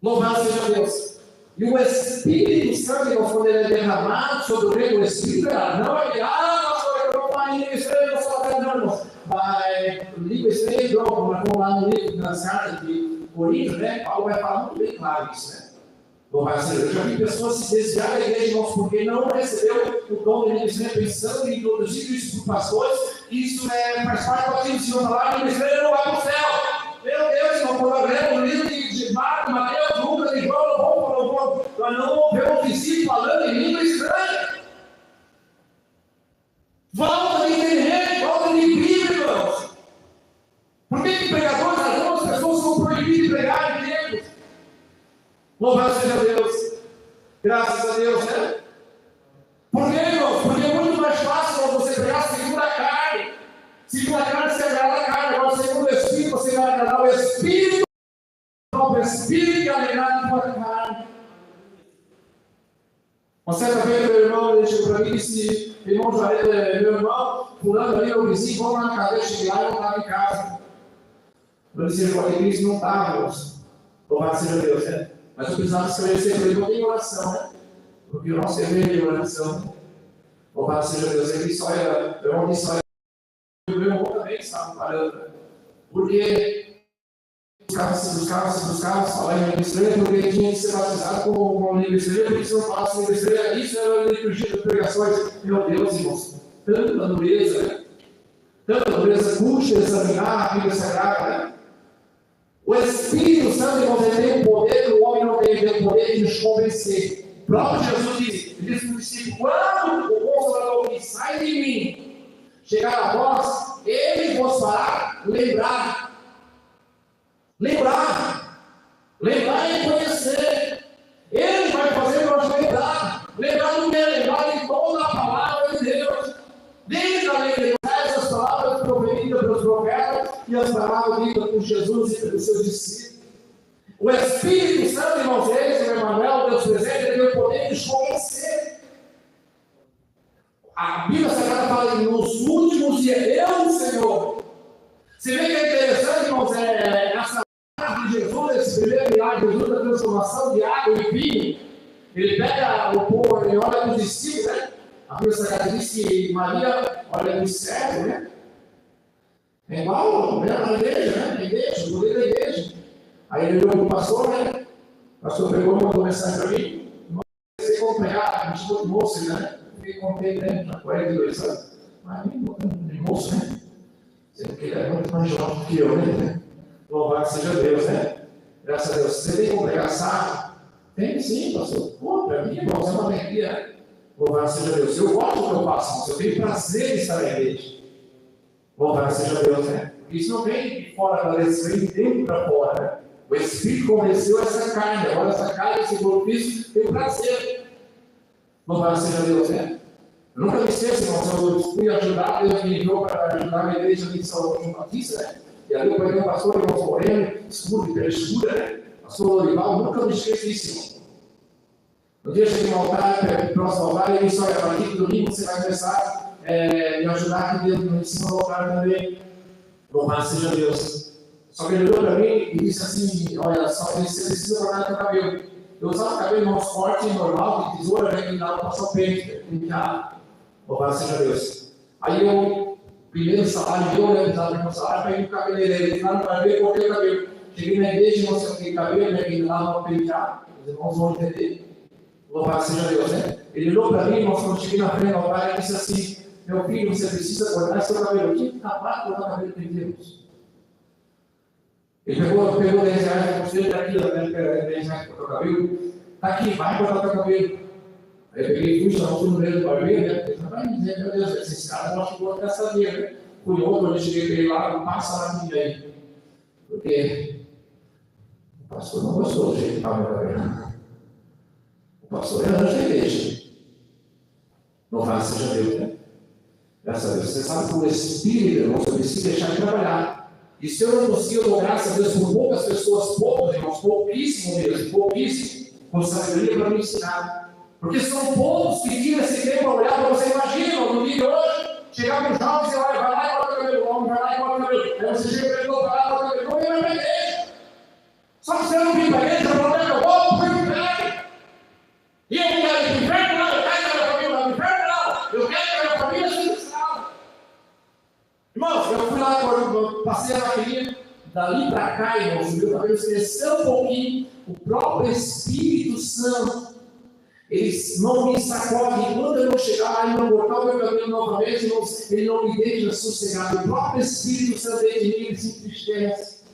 Louvado seja Deus. E o Espírito Santo, quando ele é derramado sobre o rei do Espírito, não é que, pastor, eu vou falar em língua estranha, eu sou até não. Língua estranha, mas vamos lá no livro das cartas de Corinto, né? Paulo vai falar muito bem claro isso, né? Louvado seja Deus. Eu já vi pessoas se desviar da igreja, irmãos, porque não recebeu o dom de língua estranha, pensando em introduzir isso para os pastores. Isso faz parte do batismo. Se não falar língua estranha, não vai para o céu. Meu Deus, irmão, quando eu leio o livro de Marcos, Mateus, Lucas e João, nós não vemos discípulos falando em língua estranha. Falta de entender, falta de Bíblia, irmãos. Por que pregadores, algumas pessoas são proibidas de pregar em templos? Louvado seja Deus. Graças a Deus, né? Por que, irmãos? Porque é muito mais fácil você pregar segundo a carne. Segundo a carne, você agrada a carne. Agora, segundo o Espírito, você vai agradar o Espírito. O Espírito que alegrado a tua carne. Uma certa vez, meu irmão deixou para mim, disse, irmão Juarez, meu irmão, fulano ali, meu vizinho, vamos lá na cadeia, cheguei lá e eu estava em casa. Eu disse, irmão, a igreja não estava, moço. Louvado seja Deus, né? Mas eu precisava esclarecer para ele, não tem oração, né? Porque o nosso dever de oração, louvado seja Deus, ele só era, eu não disse só era, o meu irmão também estava parando, né? Porque buscava falar em língua estranha, porque ele tinha que ser batizado com uma língua estranha, porque se não falasse língua estranha, isso era a liturgia das pregações. Meu Deus, irmãos, tanta dureza, né? Tanta dureza, custa examinar a Bíblia Sagrada, né? O Espírito Santo, irmãos, ele tem o poder que o homem não tem, ele tem o poder de nos convencer. O próprio Jesus disse para o discípulo, quando o Consolador que sai de mim chegar a vós, ele vos fará lembrar e conhecer. Ele vai fazer nós lembrar do que? Lembrar de toda a palavra de Deus, desde a lei de Moisés, as palavras proferidas pelos profetas e as palavras ditas por Jesus e pelos seus discípulos. O Espírito Santo, irmãos, esse, o Emmanuel, Deus presente, ele tem o poder de convencer. A Bíblia Sagrada fala que nos últimos dias, eu, Senhor. Você vê que é interessante, irmãos, essa frase de Jesus, esse primeiro milagre de Jesus, da transformação de água em vinho. Ele pega o povo, ele olha para os discípulos, né? A Bíblia Sagrada diz que Maria olha para o céu, né? É igual na igreja, né? Na igreja, o poder da igreja. Aí ele olhou para o pastor, né? O pastor pegou e mandou mensagem para mim. Não sei como pegar, me chamou de moço, né? Eu contei, né? Na 42 anos. Mas me botou de moço, né? Sendo que ele é muito mais jovem que eu, né? Louvado seja Deus, né? Graças a Deus. Você tem como pegar sábio? Tem sim, pastor. Pô, para mim, irmãos, é uma alegria, né? Louvado seja Deus. Eu gosto do que eu faço, mas eu tenho prazer em estar na igreja. Louvado seja Deus, né? Isso não vem de fora para dentro, isso vem de dentro para fora, né? O Espírito convenceu essa carne, agora essa carne, esse corpo físico, tem prazer. Louvado seja Deus, né? Eu nunca me esqueço, irmãos, eu fui ajudar, Deus me enviou para ajudar a igreja de São João Batista, né? E ali eu peguei um pastor, irmãos Moreno, escuro, de pele escura, né? Pastor Lorival, nunca me esqueço disso, irmão. No dia que eu cheguei no altar, próximo ao altar, ele disse: olha, a partir do domingo você vai começar a me ajudar aqui dentro, em cima do altar também. Louvado seja Deus. Só que ele olhou para mim e disse assim: olha, só você precisa cortar teu cabelo. Eu usava cabelo em mãos fortes, normal, de tesoura, né, que dava para passar o peito, penteado. Louvado seja Deus. Aí eu, primeiro salário, eu realizava o meu salário para ir no cabeleireiro. Ele lá no cabelo, cortei o cabelo. Cheguei na igreja e mostrei o cabelo, né, que dava para pentear. Os irmãos vão entender. Louvado seja Deus, né? Ele olhou para mim, irmãos, quando eu cheguei na frente do altar, ele disse assim: meu filho, você precisa cortar seu cabelo. Tinha que acabar de cortar o cabelo de Deus. Ele pegou 10 reais e mostrei daqui, né? 10 reais para cortar o cabelo. Tá aqui, vai cortar o cabelo. Aí eu peguei e fui no meio do barbeiro, né? Ele vai me dizer: meu Deus, esse cara não acho que vou gastar dinheiro, né? Fui outro, quando eu cheguei para ele lá, passa lá comigo aí. Porque o pastor não gostou do jeito que estava meu cabelo. O pastor é anjo da igreja. Louvado seja Deus, né? Graças a Deus. Você sabe que o Espírito, irmãos, eu preciso deixar de trabalhar. E se eu não consigo, eu dou graças a Deus por poucas pessoas, poucos, irmãos, pouquíssimo mesmo, pouquíssimo, com sabedoria para me ensinar. Porque são poucos que tiram esse tempo para olhar para você. Imagina, no dia de hoje, chegar para os jovens e vai lá e corta o cabelo do homem, vai lá e corta o cabelo. Aí você chega para ele, vai lá e corta o cabelo, não vem para a igreja. Só que você não vem para a igreja, para o meu povo, foi para o inferno. E eu não quero ir para o inferno, não, eu quero que a minha família vá para o inferno, não. Eu quero que a minha família seja salva. Irmãos, eu fui lá, eu passei a maquininha, dali para cá, irmãos, meu cabelo cresceu um pouquinho, o próprio Espírito Santo, ele não me sacode, enquanto eu não chegar lá e não cortar o meu cabelo novamente, ele não me deixa sossegado. O próprio Espírito Santo dentro de mim, ele se entristece.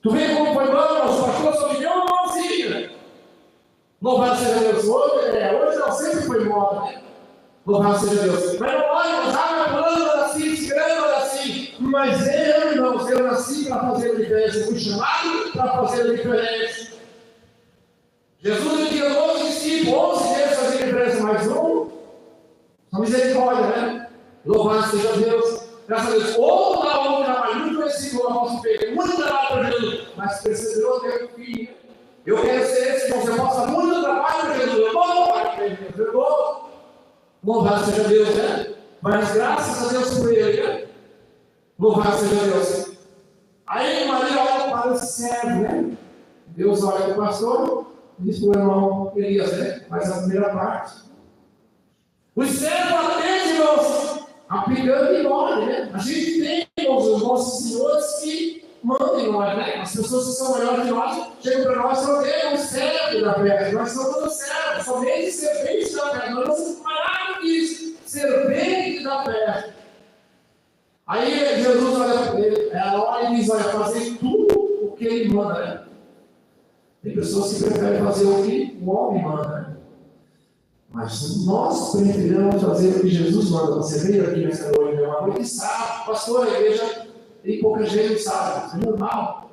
Tu vê como foi bom, irmãos, pastor, só me deu uma mãozinha. Louvado seja Deus. Hoje não, sempre foi moda, né? Louvado seja Deus. Mas não olha, mas pulando assim, escrevendo assim. Mas eu, irmãos, eu nasci para fazer a diferença. Eu fui chamado para fazer a diferença. Jesus ele tinha 12 discípulos, 11 deles faziam a diferença, mais um. Só misericórdia, né? Louvado seja Deus. Graças a Deus. Ou dá um trabalho muito versículo ao nosso peito, muito trabalho para Jesus. Mas percebeu que é o filho. Eu quero ser esse, você possa muito trabalho para Jesus. Eu vou para Jesus. Eu vou. Louvado seja Deus, né? Mas graças a Deus por ele, né? Louvado seja Deus. Aí Maria olha para o servo, né? Deus olha para o pastor e diz para o irmão Elias, né? Faz a primeira parte. Os servos atendem, irmãos, aplicando em ordem, né? A gente tem, irmãos, os nossos senhores que mandam em nós, né? As pessoas que são melhores que nós chegam para nós e falam: os servos da fé. Nós somos os servos, somente serventes da fé. Nós não somos parados disso. Servente da fé. Aí Jesus olha para ele, ela olha e diz: olha, fazer tudo o que ele manda, né? Tem pessoas que preferem fazer o que o homem manda, né? Mas nós preferimos fazer o que Jesus manda. Você veio aqui nessa noite, é uma noite de sábado, pastor, a igreja tem pouca gente, sabe? Isso é normal.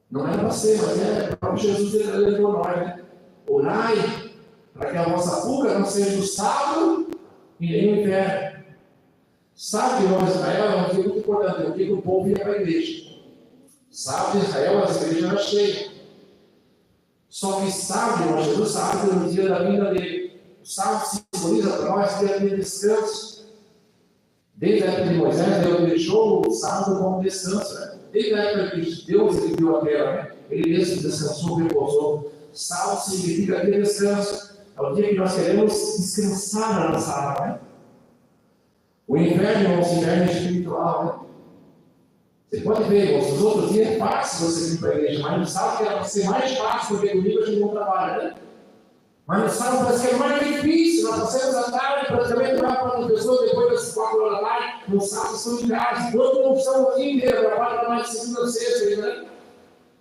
Não é para ser, mas é o próprio Jesus ele levou nós, né? Orai para que a vossa fuga não seja no sábado e nem no inferno. Sabe, irmão Israel, é um dia muito importante. Eu digo que o povo ia para a igreja. Sábado de Israel, as igrejas eram cheias. Só que sábado, irmão, Jesus sabe que no dia da vinda dele. O sábado simboliza para nós que havia descanso. Desde a época de Moisés, Deus deixou o sábado como descanso. Né? Desde a época que Deus criou a terra, né? Ele mesmo descansou, repousou. Sábado significa aquele descanso. É o dia que nós queremos descansar na nossa alma. Né? O inverno é o inverno espiritual. Né? Você pode ver, irmãos, os outros dias é fácil você vir para a igreja, mas no sábado vai ser mais fácil, porque domingo a gente não trabalha, né? Mas no sábado parece que é mais difícil. Nós passamos a tarde, praticamente lá para as pessoas, depois das 4 horas da tarde, no sábado estão em casa. Todos não estão o dia inteiro, trabalham mais de segunda a sexta, né?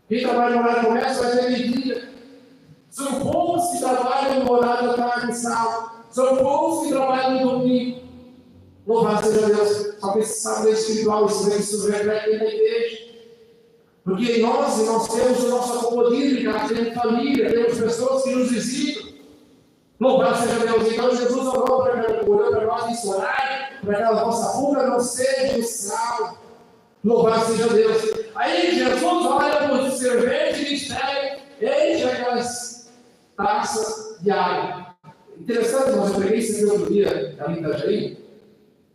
Quem trabalha no horário do comércio vai ter meio-dia. São poucos que trabalham no horário da tarde no sábado. São poucos que trabalham no domingo. Louvado seja Deus. Só que esse sábado é espiritual, isso reflete na igreja. Porque nós temos o nosso comodismo de casa, temos família, temos pessoas que nos visitam. Louvado seja Deus. Então Jesus orou para nós nesse horário, para que a nossa fuga não seja o sábado. Louvado seja Deus. Aí Jesus olha para os serventes e diz: enche aquelas taças de água. Interessante, irmãos, eu preguei isso aqui outro dia, ali em Itajaí,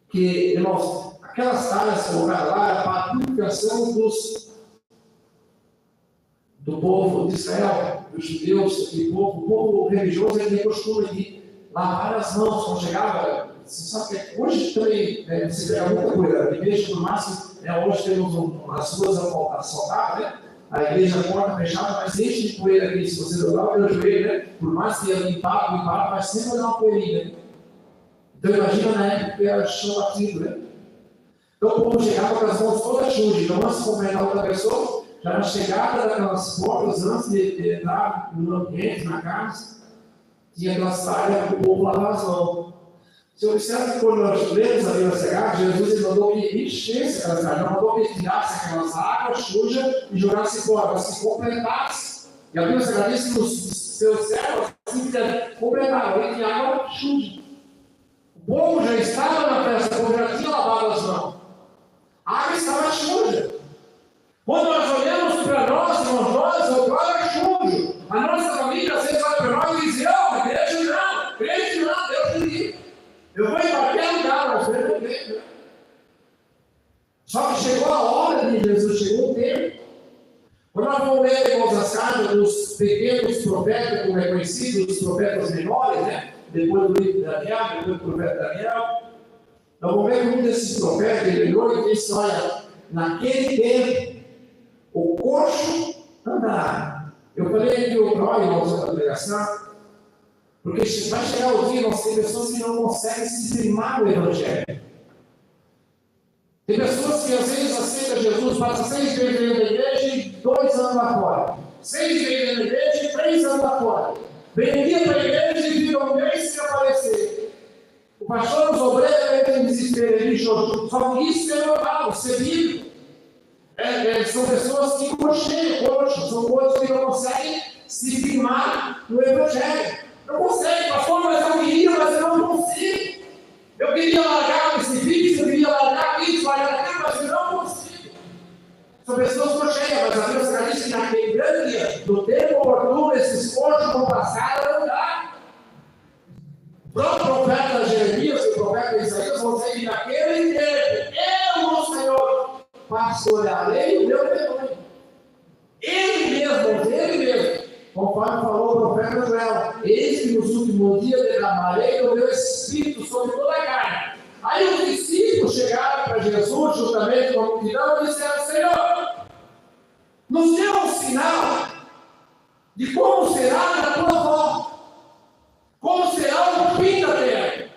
que, irmãos, aquelas taças colocadas lá era para a purificação do povo de Israel, dos judeus, o povo religioso, ele tem costume de lavar as mãos quando chegava. Você sabe que hoje também você pega muita coisa, a igreja, por máximo, hoje temos as ruas asfaltadas, né? A igreja porta fechada, mas enche de poeira aqui. Se você dobrar o meu joelho, né? Por mais que limpar, vai sempre dar uma poeirinha. Então imagina na época que era chão batido, né? Então o povo chegava com as mãos todas sujas. Então antes de cumprimentar outra pessoa, já na chegada daquelas portas, antes de entrar no ambiente, na casa, tinha aquelas áreas para o povo lavar as mãos. Se observa que quando nós lemos ali na chegada, Jesus ele mandou que enchesse aquelas áreas, não mandou que tirasse aquelas águas sujas e jogasse fora, mas se completasse. E a Bíblia Sagrada diz que os seus servos assim completavam, ele tinha água suja. O povo já estava na festa, o povo já tinha lavado as mãos. A água estava suja. Quando nós olhamos para nós, irmãos, nós outrora sujo. A nossa família às vezes olha para nós e diz: crente não, Deus me livre. Eu vou em qualquer lugar, mas eu não creio. Só que chegou a hora de Jesus, chegou o tempo. Quando nós vamos ler, irmãos, as cartas dos pequenos profetas, como é conhecido, os profetas menores, né? Depois do livro de Daniel, depois do profeta Daniel, nós vamos ver que um desses profetas, ele olhou e disse: olha, naquele tempo, o coxo andará. Eu falei aqui o Troy, irmãos, na pregação, porque vai chegar o dia, nós temos pessoas que não conseguem se firmar no Evangelho. Tem pessoas que às vezes aceitam Jesus, passa 6 meses dentro da igreja e 2 anos lá fora. 6 meses dentro da igreja e 3 anos lá fora. Vem dia para a igreja e fica um mês sem aparecer. O pastor, os obreiros, ele tem desespero, ele chora. Só que isso é normal, isso é bíblico. São pessoas que coxeiam, são pessoas que não conseguem se firmar no Evangelho. Não consegue, pastor, mas eu não consigo. Eu queria largar esse vídeo, eu queria largar isso, mas eu não consigo. São pessoas coxeias, mas a Bíblia Sagrada diz que naquele grande dia, no tempo oportuno, esses coxos vão passar a andar. O próprio profeta Jeremias e o profeta Isaías vão dizer que naquele tempo, eu, o Senhor, pastorearei o meu rebanho. Ele mesmo. Conforme falou o profeta Joel, eis que nos últimos dias derramarei o meu espírito sobre toda a carne. Aí os discípulos chegaram para Jesus, juntamente com a multidão, e disseram: Senhor, nos dê um sinal de como será na tua volta, como será o fim da terra,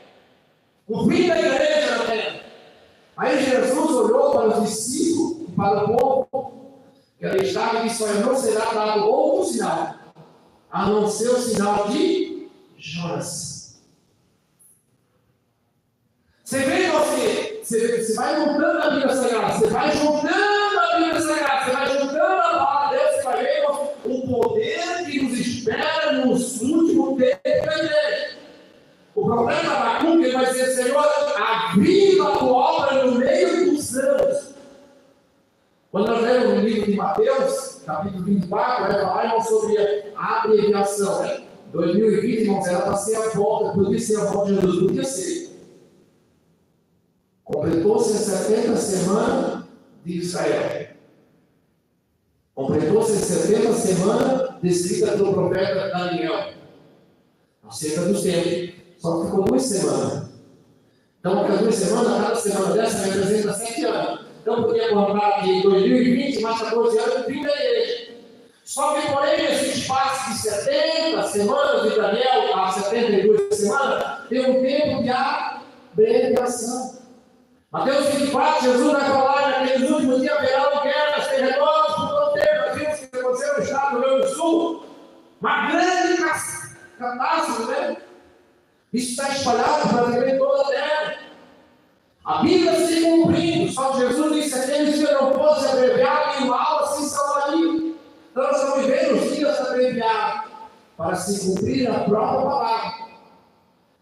o fim da igreja na terra. Aí Jesus olhou para os discípulos e para o povo, que ali estava, e disse: olha, não será dado outro sinal, a não ser o sinal de Jonas. Você vê, você vai juntando a Bíblia Sagrada, você vai juntando a palavra de Deus, você vai ver o poder que nos espera nos últimos tempos da igreja. O problema da Abacuque, ele vai dizer: Senhor, aviva a tua obra no meio dos anos. Quando nós lemos o livro livro de Mateus, capítulo 24, vai falar, irmão, sobre a abreviação, né? 2020, irmãos, era para ser a volta, podia ser a volta de Jesus, podia ser. Completou-se a 70 semanas de Israel. Completou-se a 70 semanas descrita pelo profeta Daniel. Acerca dos tempos. Só que ficou 2 semanas. Então, aquelas 2 semanas, cada semana dessa representa 7 anos. Então, podia contar que em 2020, mais 14 anos, 30 igrejas. Só que, porém, esse espaço de 70 semanas de Daniel a 72 semanas, tem um tempo de abreviação. Mateus 24, Jesus vai falar naqueles últimos dias, haverá guerras, terremotos, por todo tempo, aquilo que aconteceu no estado do Rio Grande do Sul. Uma grande catástrofe, né? Isso está espalhado praticamente toda a terra. A Bíblia se cumprindo, só que Jesus disse: aqueles dias não pode se abreviar, nem uma aula sem salvaria. Então nós estamos vivendo os dias abreviados para se cumprir a própria palavra.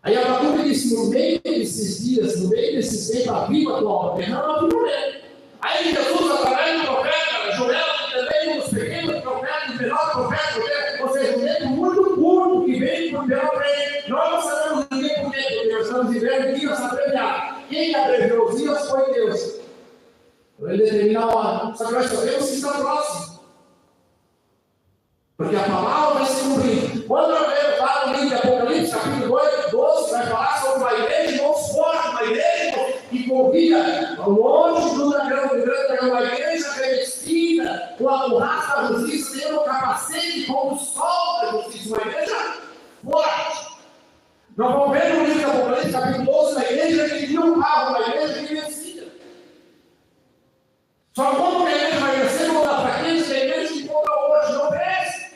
Aí a Bíblia disse: no meio desses dias, no meio desses tempos, a viva tua obra, não a viva dele. Aí Jesus, através do profeta Joel, também dos pequenos profetas, dos menores profetas, ou seja, um tempo muito curto que vem por pela frente. Nós não sabemos o tempo por tempo, porque nós estamos vivendo dias abreviados. Quem abreviou os dias foi Deus. Ele determina a hora. Só que nós sabemos que está próximo. Porque a palavra vai se cumprir. Quando nós vemos lá no livro de Apocalipse, capítulo 12, vai falar sobre uma igreja muito forte, uma igreja que corria longe do dragão, uma igreja revestida com a borracha da justiça, tendo o capacete como o sol da justiça, uma igreja forte. Nós vamos ver no livro de Apocalipse, capítulo 12, uma igreja que viu um carro, uma igreja que vencia. Só que como a igreja vai vencer, não dá para quem, se a igreja que encontra hoje não vence.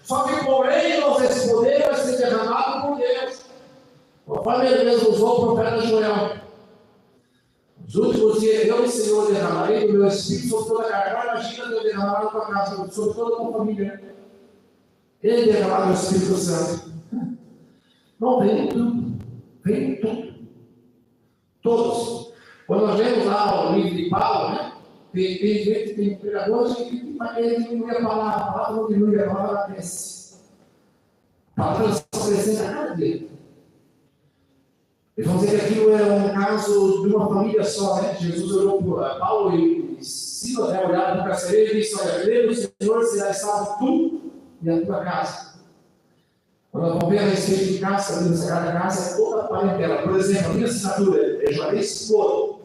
Só que, porém, esse poder vai ser derramado por Deus. Conforme ele mesmo usou o profeta Joel. Nos últimos dias, eu e o Senhor derramarei do meu espírito sobre toda a carne. Imagina eu derramar na tua casa, sobre toda a tua família. Ele derramar o Espírito Santo. Não vem tudo. Vem tudo. Todos. Quando nós vemos lá o livro de Paulo, né? Tem gente, tem pregadores que diminui a palavra não diminui, a palavra cresce. A palavra só acrescenta a cada dia. Eles vão dizer que aquilo é um caso de uma família só, né? Jesus olhou para Paulo e Silas, né? Olharam para o carcereiro e disse: olha, creio no Senhor, será salvo tu e a tua casa. Quando nós vamos ver a respeito de casa, a Sagrada Casa, toda a parentela. Por exemplo, a minha assinatura é Juarez Coro.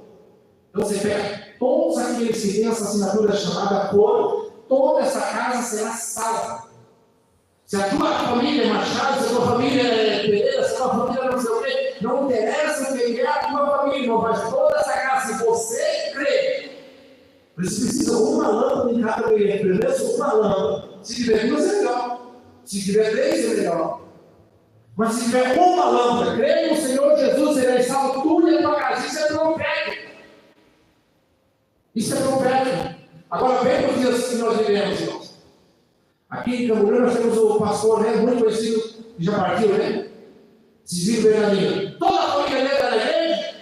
Então você pega todos aqueles que têm essa assinatura chamada Coro, toda essa casa será salva. Se a tua família é Machado, se a tua família é Pereira, se a tua família não sei o quê, não interessa quem é a tua família, não faz toda essa casa. Se você crê, por isso precisa uma lâmpada em cada cliente. Primeiro, uma lâmpada. Se tiver 2 é melhor. Se tiver 3 é melhor. Mas se tiver uma lâmpada, crê no Senhor Jesus, será salvo tu e a tua casa. Isso é profético. Isso é profético. Agora vem para os dias que nós vivemos, irmãos. Aqui em Camboriú nós temos o pastor, né, muito conhecido, que já partiu, né? Ciziro Bernardino. Toda a família dele está na igreja?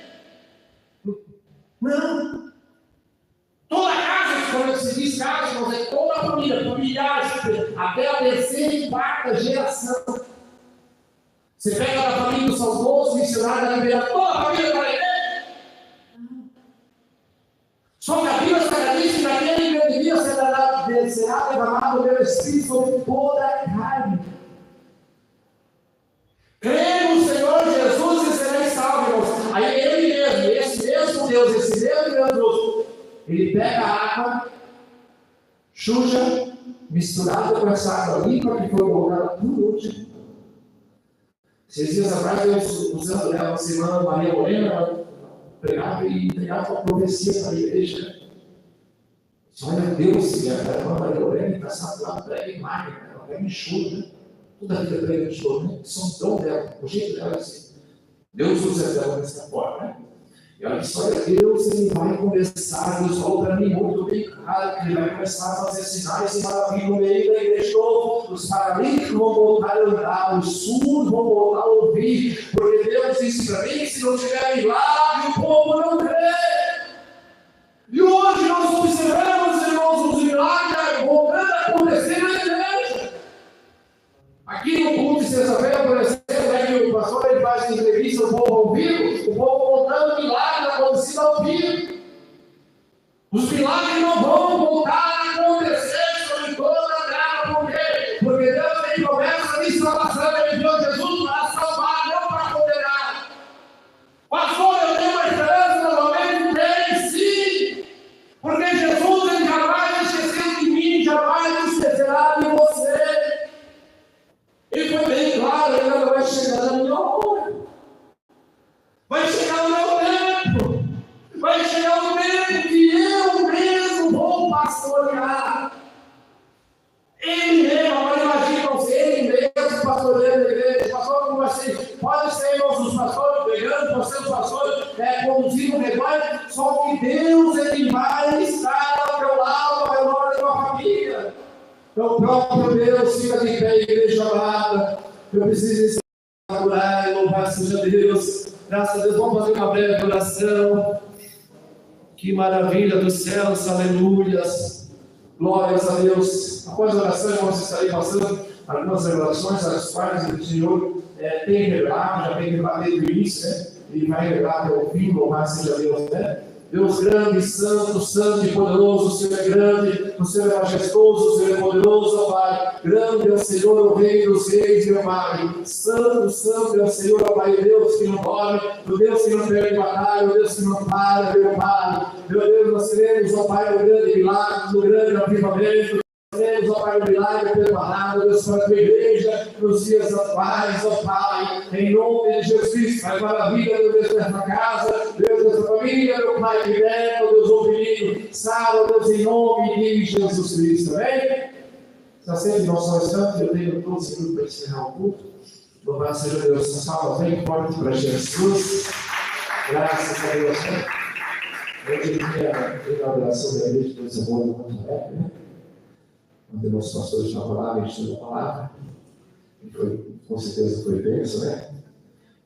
Não. Toda a casa, quando se diz casa, irmãos, é toda a família, familiares, até a 3ª e 4ª geração. Você pega a família do saudoso missionário da Ribeira, toda a família está na igreja? Só que a Bíblia está diz que naquele grande dia será derramado o meu Espírito sobre toda a carne. Crê no Senhor Jesus e sereis salvos, irmãos. Aí ele mesmo, esse mesmo Deus, esse mesmo Deus, ele pega a água suja, misturada com essa água limpa que foi colocada por último. Esses dias atrás eu usando uma semana Maria Morena, pregava e entregava uma profecia para a igreja. Olha, Deus, a irmã Maria Lorena está saturada, prega em máquina, ela prega em choro, né? Toda a vida prega em choro, né? São dom dela, o jeito dela é assim. Deus usa ela dessa forma, né? E ela disse: olha, Deus, ele vai começar, Deus falou para mim muito bem claro, que ele vai começar a fazer sinais e maravilhas no meio da igreja. Os paralíticos vão voltar a andar, os surdos vão voltar a ouvir, porque Deus disse para mim: se não tiver milagre, o povo não crê. E hoje nós observamos, irmãos, os milagres Os milagres não vão voltar a acontecer sobre toda a terra. Por quê? Porque Deus tem promessa de salvação. Ele enviou Jesus para salvar, não para condenar. Pastor, eu tenho uma esperança novamente? Tem sim. Porque Jesus, ele jamais esqueceu de mim, jamais esquecerá de você. Ele foi bem claro, ele não vai chegar na minha hora. Vai chegar o meu tempo. Vai chegar o tempo que eu mesmo vou pastorear. Ele mesmo, agora imagina ele mesmo pastoreando a igreja. Pastor, como assim? Pode ser nossos pastores pregando, pode ser os pastores conduzindo o rebanho, só que Deus, ele vai estar ao teu lado, ao redor da tua família. Então, o próprio Deus fica de pé, igreja amada. Eu preciso orar e louvar seja Deus. Graças a Deus, vamos fazer uma breve oração. Que maravilha dos céus, aleluias. Glórias a Deus. Após a oração, vamos estar passando algumas revelações, as quais o Senhor tem revelado, já tem revelado desde o início, né? E vai revelar até o fim, louvado seja Deus, né? Deus grande, santo e poderoso, o Senhor é grande, o Senhor é majestoso, o Senhor é poderoso, ó Pai. Grande é o Senhor, o Rei dos Reis, meu Pai. Santo é o Senhor, ó Pai, Deus que não dorme, o Deus que não perde batalha, o Deus que não para, meu Pai. Meu Deus, nós queremos, ó Pai, o grande milagre, o grande avivamento. Temos, ó Pai, o milagre preparado, Deus, para a tua igreja, nos dias atuais, ó Pai, em nome de Jesus Cristo, Pai, maravilha, meu Deus, nessa casa, Deus, nessa família, meu Pai, liberta, Deus, o menino, salva, Deus, em nome de Jesus Cristo, amém? Está sempre nós só estamos, eu tenho todo esse grupo para encerrar o culto, louvado seja Deus, salva bem forte para Jesus, graças a Deus, né? Hoje tem a inauguração da igreja do Desenvolvimento do Monte, né? Onde nossos pastores na palavra, ensinando a palavra, e foi, com certeza foi bênção, né?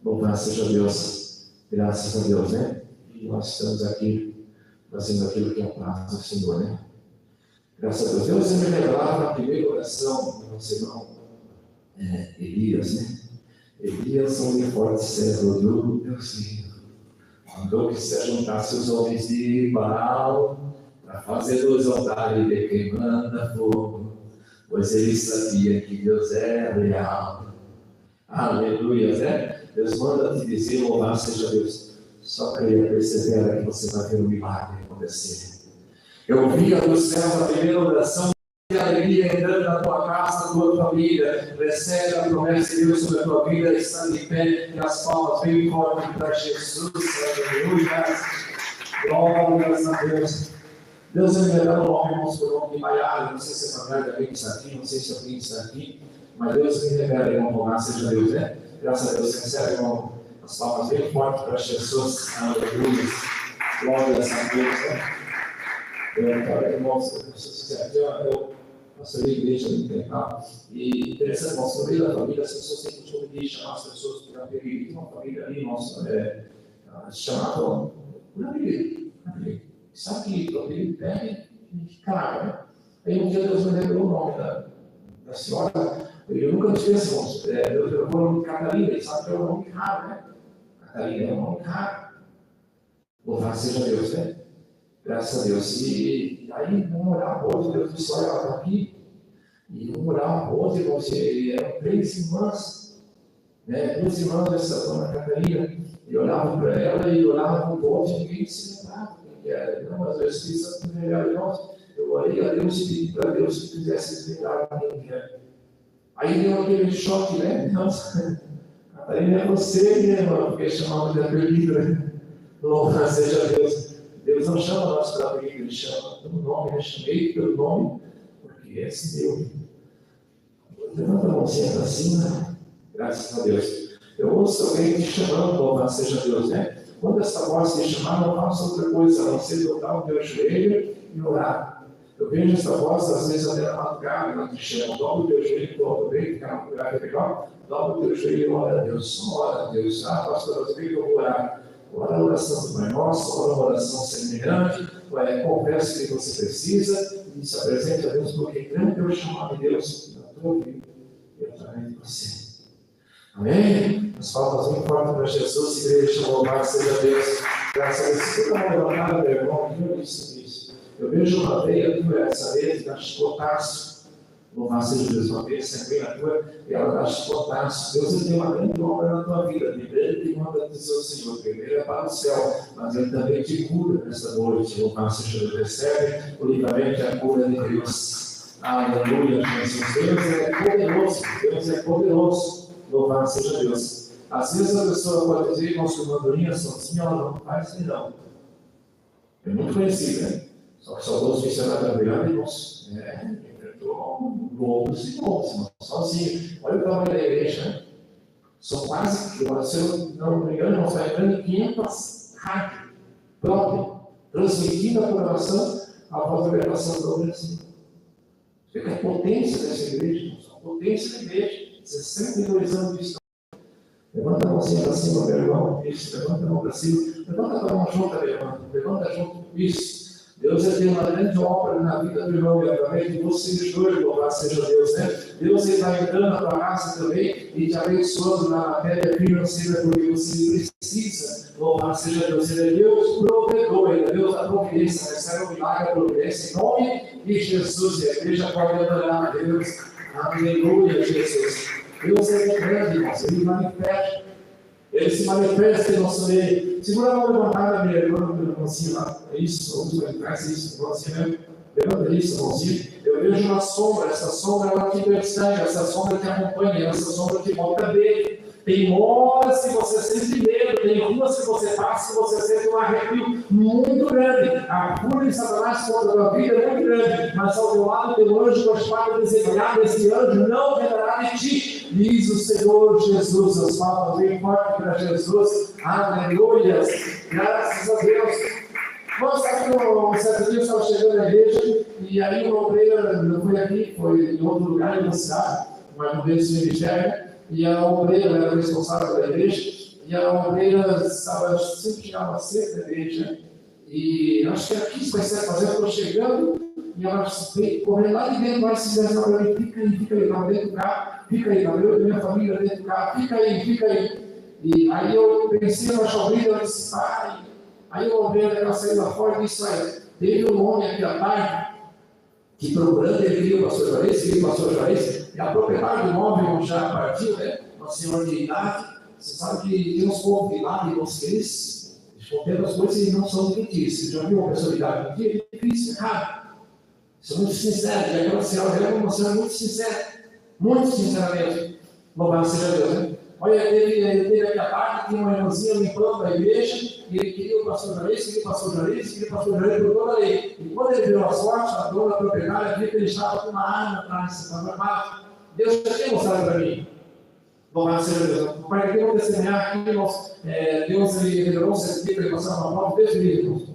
Louvado seja Deus, graças a Deus, né? E nós estamos aqui fazendo aquilo que é a paz do Senhor, né? Graças a Deus. Deus me revelava na primeira oração do nosso irmão Elias, né? Elias, homem forte, servo do Deus vivo, mandou que se juntasse os homens de Baal para fazer dos altares de quem manda fogo, pois ele sabia que Deus é real. Aleluia, né? Deus manda te dizer, louvado seja Deus. Só creia, persevera que você vai ver um milagre acontecer. Eu via do céu a primeira oração de alegria entrando na tua casa, na tua família. Recebe a promessa de Deus sobre a tua vida, está de pé e as palmas bem fortes para Jesus. Aleluia. Glórias a Deus. Deus me revelou o nome, irmãos, por nome de Maiara. Não sei se é familiar de alguém que está aqui, não sei se alguém está aqui, mas Deus me revela, irmão, louvado seja Deus, né? Graças a Deus, recebe, irmão, as palmas bem fortes para Jesus. Aleluia. Glórias a Deus, né? Irmãos, eu pastorei a igreja há muito tempo, e interessante, irmãos, no meio da família, as pessoas têm costume de chamar as pessoas por apelido. Tem uma família ali, irmãos, chamavam por apelido. Sabe que o apelido pega e caga, né? Aí um dia Deus me revelou o nome da senhora, eu nunca me esqueço, irmãos, eu vou no nome de Catarina, ele sabe que é um nome raro, né? Catarina é um nome raro. Louvado seja Deus, né? Graças a Deus. E aí, vamos orar hoje, Deus disse, olha, ela está aqui. E vamos orar hoje, irmãos, eram 3 irmãs, né? 2 irmãs dessa dona Catarina. E olhava para ela e olhava para o povo e ninguém se lembrava quem que era. Não, mas eu esqueci de lembrar, irmãos. Eu orei a Deus e pedi para Deus que fizesse lembrar quem que era. Aí deu aquele choque, né? Nossa, Catarina é você, minha irmã, porque chamava de apelido, né? Louvado seja Deus. Deus não chama nós para apelido, Ele chama pelo nome, eu chamei pelo nome, porque é assim Deus. Levanta a mãozinha para cima, graças a Deus. Eu ouço alguém te chamando, louvado seja Deus, né? Quando essa voz te chamar, não faça outra coisa, a não ser dobrar o teu joelho e orar. Eu vejo essa voz, às vezes até na madrugada, ela te chama, dobra o teu joelho, dobra o bem, fica na madrugada, é legal, dobra o teu joelho e ora a Deus, ora a Deus. Ah, pastor, eu vou orar. Ora a oração do Pai Nosso, ora a oração semelhante, confessa que você precisa e se apresente a Deus, porque grande é o chamado de Deus na tua vida e através de você. Amém? As palmas bem fortes para Jesus, igreja, louvado seja Deus. Graças a Deus. Você está levantada, meu irmão, que eu disse isso. Eu vejo uma veia tua, essa veia que dá chicotaço. Louvado seja Deus, uma veia sanguínea tua, e ela dá chicotaço. Deus tem uma grande obra na tua vida. Primeiro Ele manda dizer ao Senhor, primeiro é para o céu, mas Ele também te cura nesta noite. Louvado seja Deus, recebe o livramento e a cura de Deus. Aleluia, Jesus. Deus é poderoso, Deus é poderoso. Louvado seja Deus. Às vezes a pessoa pode dizer que nossa mandorinha sozinha, ela não faz não. É muito conhecida, né? Só que só os missionários da Guiana, irmãos, enfrentou lobos e lobos, sozinho. Olha o tamanho da igreja, né? São quase, se eu não me engano, nós estamos entrando em 500 rádios próprias, transmitindo a programação a voz da gravação do Brasil. Você vê a potência dessa igreja, irmãos, a potência da igreja, 62 anos de história. Levanta a mãozinha para cima, meu irmão. Isso, levanta a mão para cima. Levanta a mão junto, meu irmão. Levanta junto. Isso. Deus tem uma grande obra na vida do irmão e através de vocês dois, louvado seja Deus, né? Deus está entrando na tua casa também e te abençoando na matéria financeira porque você precisa, louvado seja Deus. Ele é Deus provedor, Ele é Deus da providência, recebe o milagre da providência em nome de Jesus. E a igreja pode adorar a Deus. Aleluia, Jesus. Deus é grande, irmãos, Ele manifesta. Ele se manifesta em nosso meio. Segura a mão levantada, minha irmã, assim lá. É isso, vamos faz isso, irmãozinho mesmo. Levanta isso, irmãozinho. Eu vejo uma sombra, essa sombra ela te persegue, essa sombra te acompanha, essa sombra te mostra dele. Tem horas que você sente medo, tem ruas que você passa que você sente um arrepio muito grande. A fúria de Satanás contra a tua vida é muito grande, mas ao teu lado tem um anjo com a espada desembanhada, esse anjo não venderá de ti, diz o Senhor Jesus. As palavras bem fortes para Jesus, aleluia, graças a Deus. Nós sabe que um certo dia eu estava chegando na igreja e aí uma obreira, não foi aqui, foi em outro lugar, em uma cidade, uma vez no ministério. E a obreira era responsável da igreja, e a obreira estava sempre chegava cedo da igreja, e acho que era 15 para 7 fazendo, estou chegando, e ela veio correndo lá de dentro, vai se descer para mim, fica aí, estava dentro do carro, fica aí, estava eu e minha família dentro do carro, fica aí. E aí eu pensei na chovrida, ela disse, pai, aí a obreira ela saiu lá fora e disse, olha, teve um homem aqui à tarde, que procurando ele queria o pastor Juarez, e a propriedade do imóvel já partiu, né? Uma senhora de idade, você sabe que tem uns povos de idade, eles contendo as coisas e não são mentiras. Você já viu uma pessoa de idade mentir? É difícil, é raro. São muito sinceros, e aquela senhora é uma senhora muito sincera mesmo. Louvado seja Deus, né? Olha, ele teve aqui a parte, tinha uma irmãzinha limpando a igreja, e ele queria o pastor Juarez, queria o pastor Juarez por toda a lei. E quando ele virou as portas, a dona da propriedade viu que ele estava com uma arma atrás, estava armado. Deus já tinha mostrado para mim. Louvado seja Deus. O pai aqui não testemunhar aqui, irmãos, Deus ele revelou o certificado para ele passar uma prova, Deus me livre,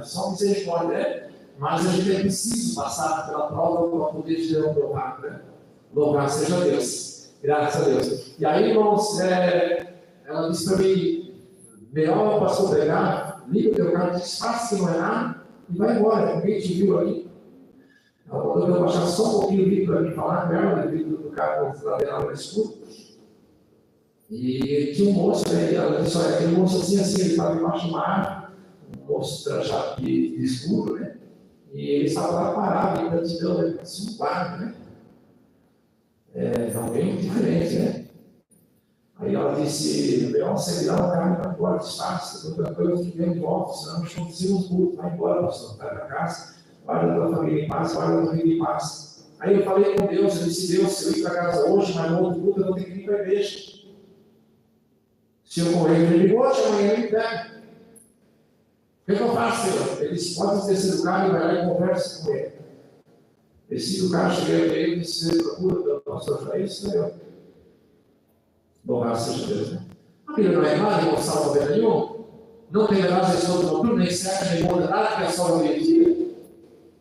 só misericórdia, né? Mas a gente é preciso passar pela prova para poder te provar, né? Louvado seja Deus. Graças a Deus. E aí, irmãos, ela disse para mim, melhor o pastor pegar, liga o teu carro, disfarça que não é nada e vai embora. Ninguém te viu ali. Ela mandou eu baixar só um pouquinho o vídeo para mim falar com ela, o vídeo do carro lateral no escuro. E tinha um moço, né? Ela disse, olha, aquele moço assim, ele estava embaixo de uma árvore, um moço trajado de escuro, né? E ele estava lá parado, ainda te deu assim, um guarda, né? Bem diferente, né? Aí ela disse, melhor você virar o carro e vai embora, disfarce, outra coisa que vem de volta, senão nós conduzimos muito, vai embora, pastor, vai para casa, guarda a tua família em paz, guarda a tua família em paz. Aí eu falei com Deus, eu disse, Deus, se eu ir para casa hoje, mas no outro culto eu vou ter que ir para a igreja. Se eu correr, ele ligou, amanhã ele me pega. O que eu faço, Senhor? Ele disse, pode descer do carro e vai lá e conversa com ele. Desci do carro, cheguei a ele e disse, você procura pelo pastor Juarez, Senhor? Louvado seja Deus, né? A Bíblia não é nada, não salva bem nenhum. Não tem nada de todo mundo, nem serve, nem muda nada, que é só obediência.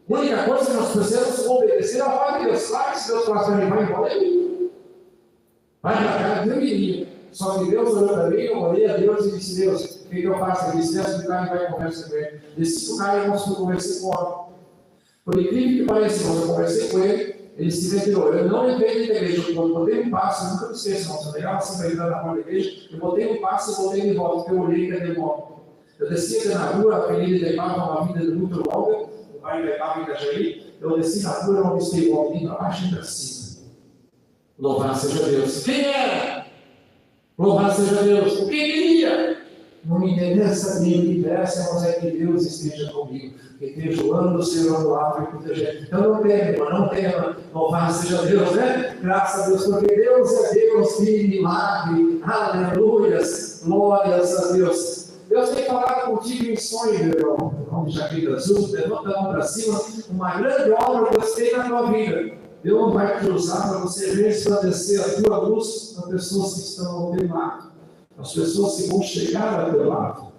A única coisa que nós precisamos obedecer ao Pai de Deus. Claro que se Deus faz para mim, vai embora, ele vai para cá, Deus me livre. Só que Deus olhou para mim, eu olhei a Deus e disse, Deus, o que eu faço? Ele disse, desce do carro e vai conversar com ele. Desci do carro e eu conversei com ele. Por incrível que pareça, eu conversei com ele, ele se retirou. Eu não entrei na igreja, eu botei um passo, nunca me esqueço, não. Se eu pegar assim para entrar na porta da igreja, eu botei um passo e voltei de volta, porque eu olhei e cadê o volta. Eu descia na rua, a avenida levava uma vida muito longa, pai levava em Itajaí, eu desci na rua, eu avistei o homem para baixo e para cima. Louvado seja Deus. Quem era? Louvado seja Deus. O que queria? Não me interessa nem o que interessa, mas é que Deus esteja comigo. Que esteja o ano do Senhor ao lado e proteger. Então não tema, não tema. Louvado seja Deus, né? Graças a Deus, porque Deus é Deus de milagre. Aleluias. Glórias a Deus. Deus tem falado contigo em sonho, meu irmão. Em nome de Jesus, levanta a mão para cima. Uma grande obra que Deus tem na tua vida. Deus não vai te usar para você resplandecer a tua luz nas pessoas que estão ao teu lado. As pessoas que vão chegar ao teu lado.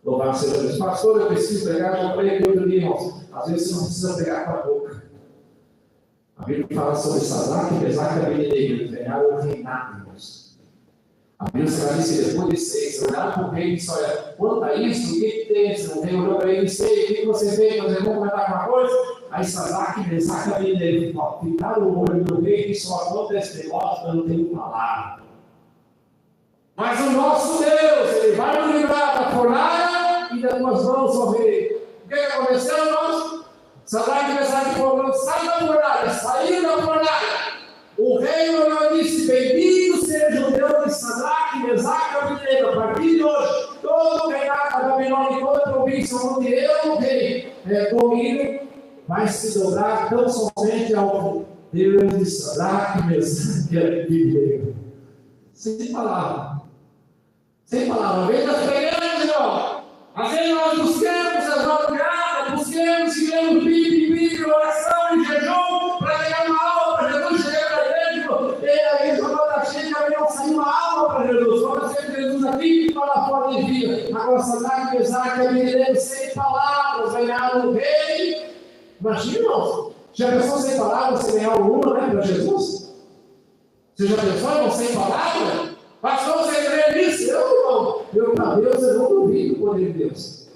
Louvado seja Deus. Pastor, eu preciso pregar, já falei aqui outro dia, irmãos. Às vezes você não precisa pregar com a boca. A Bíblia fala sobre Sadraque, Mesaque e Abednego, ganharam o reinado, irmãos. A Bíblia disse depois de 6, olharam para o rei e disse: olha, quanto a isso, o que tem? O rei olhou para ele e disse: o que você fez? Nós vamos comentar uma coisa? Aí Sadraque, Mesaque e Abednego pintaram o olho do rei e disse: só acontece negócio, eu não tenho palavra. Mas o nosso Deus, Ele vai nos livrar da fornalha e das tuas mãos, ó rei. O que aconteceu, irmãos? Sadraque, Mesaque e Abednego saíram da fornalha, saíram da fornalha. O rei olhou e disse: bendito seja o Deus de Sadraque, Mesaque e Abednego. A partir de hoje, todo o reinado da Babilônia e toda a província onde eu, o rei, domino, vai se dobrar tão somente ao Deus de Sadraque, Mesaque e Abednego. Sem palavra. Sem palavra. Vem das pregando, irmão. Às vezes nós buscamos as madrugadas, buscamos, tiramos pique, oração e jejum para pegar uma alma para Jesus, chegar para dentro. E aí, quando chega, não sair uma alma para Jesus. Vamos ser Jesus aqui para fora de vida. Agora, Sadraque, Mesaque e Abednego, sem palavras, ganharam o rei. Imagina, irmãos. Já pensou sem palavras você ganhar o uma, né, para Jesus? Você já pensou, irmão, sem palavras? Pastor, você crê nisso? Eu, para Deus, eu não duvido o poder de Deus.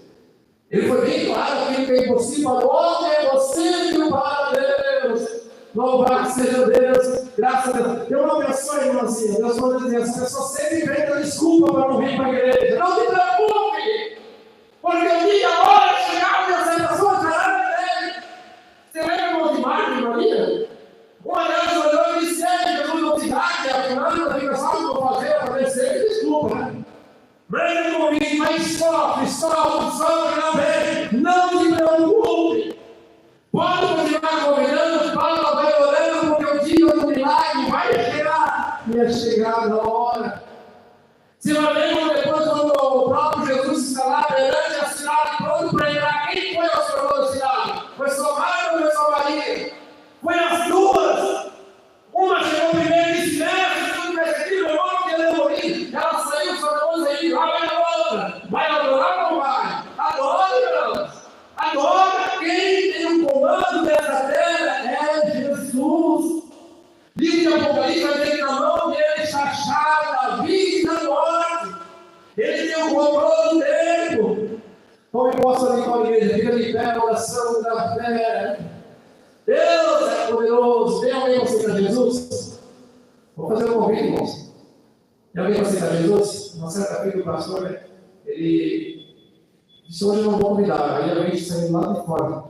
Ele foi bem claro que ele é impossível, onde é você que para Deus? Louvado seja Deus, graças a Deus. Tem uma pessoa, irmãzinha, Deus pode dizer, essa pessoa sempre inventa desculpa para não vir para a igreja. Não te preocupe, porque o dia, a hora chegar, essa pessoa estará na igreja. Você lembra de Marta e Maria? Uma delas olhou e disse: Jesus não te dá, que a fulana fica só o que eu vou fazer, para descer, desculpa, né? Breve comigo, mas sofre, não vem, não te preocupe. Pode continuar convidando, fala, vai orando, porque o dia do milagre vai chegar. E é chegada a hora. Se não lembram depois, quando o próprio Jesus está lá perante a cidade, pronto para entrar, quem foi ao Senhor da cidade? Foi sua mãe ou foi sua Maria? Foi as duas. Uma chegou primeiro e disse: mestre, tudo vai ser aqui, meu irmão, que ele morrer. Ela saiu, só depois aí, lá vai a outra. Vai adorar ou não vai? Adora, irmãos. Adora. Quem tem o comando dessa terra é Jesus. Livro de Apocalipse vai ter na mão dele está a chave da vida e da morte. Ele tem o controle do tempo. Tome posse ali com a igreja, fica de pé, oração da fé. Deus é poderoso. Tem alguém que aceita Jesus? Vou fazer um convite, irmãos. Tem alguém que aceita Jesus? Uma certa feita, o pastor, ele disse: hoje eu não vou convidar. Aí a gente saiu lá de fora.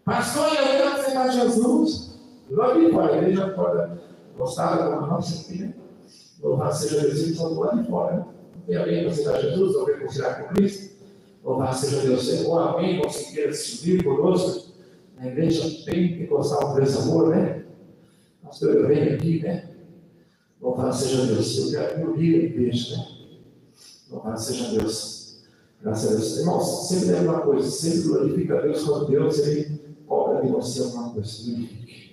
Pastor, eu quero aceitar Jesus. Lá de fora, a igreja pode gostar da nossa filha. Louvado seja Deus, eles estão lá de fora. Tem alguém que aceitar Jesus ou reconciliar com Cristo? Louvado seja Deus, Senhor. Amém. Você queira se unir conosco na igreja pentecostal por esse amor, né? Pastor, eu venho aqui, né? Louvado seja Deus. Eu quero me unir à igreja, né? Louvado seja Deus. Graças a Deus. Irmãos, sempre lembra uma coisa: sempre glorifica a Deus quando Deus ele cobra de você alguma coisa. Glorifique.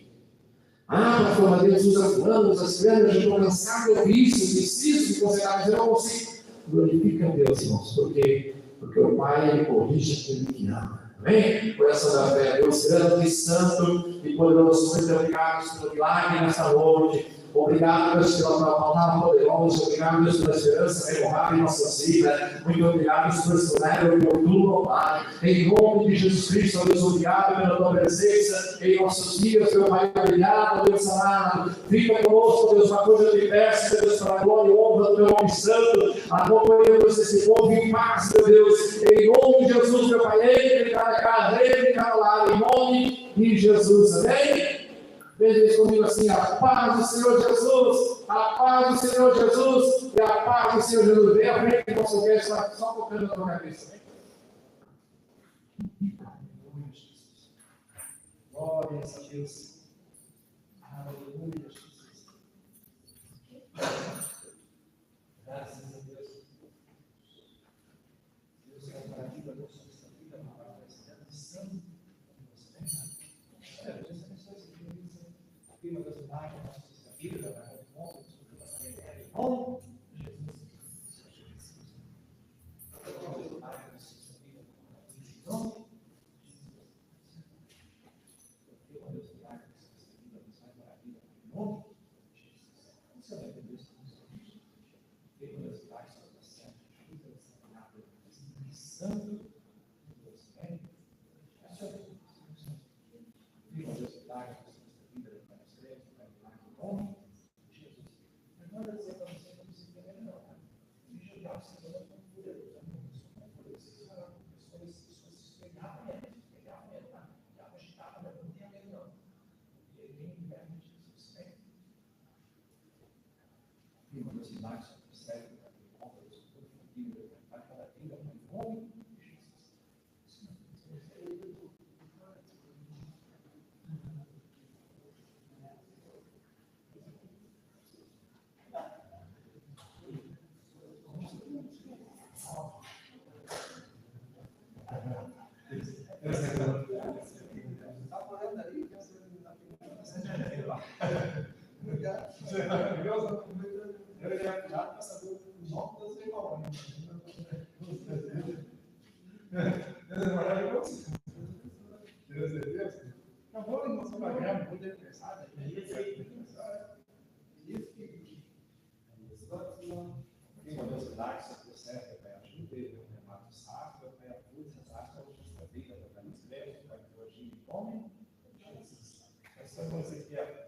Pastor, mas Deus usa planos, as pedras, eu estou cansado de ouvir isso, preciso de consertar, mas eu não consigo. Glorifica a Deus, irmãos, porque o Pai ele corrige aquele que ama. Amém? Coração da fé, Deus grande e santo e poderoso, muito obrigado pelo milagre nessa noite. Obrigado, Deus, pela tua palavra poderosa. Obrigado, Deus, pela esperança renovada em nossas vidas. Muito obrigado, Deus, por esse horário oportuno, Pai. Em nome de Jesus Cristo, Deus, obrigado pela tua presença em nossos dias, meu Pai. Obrigado, Deus amado. Fica conosco, Deus, uma coisa eu te peço, Deus, para a glória e honra do teu nome santo. Acompanha, Deus, esse povo em paz, meu Deus. Em nome de Jesus, meu Pai. Entre em cada casa, entre em cada lar, em nome de Jesus. Amém? Veja comigo assim: a paz do Senhor Jesus, a paz do Senhor Jesus e a paz do Senhor Jesus. Vem à frente que você quer estar só tocando na tua cabeça. Glória a Deus. Aleluia, Jesus. Graças a Deus. Deus é uma vida, Deus é essa vida, uma santo. Deus abençoe esse dia. Firma das imagens, nossa vida, vai ao ponto, em nome de Jesus. Você quer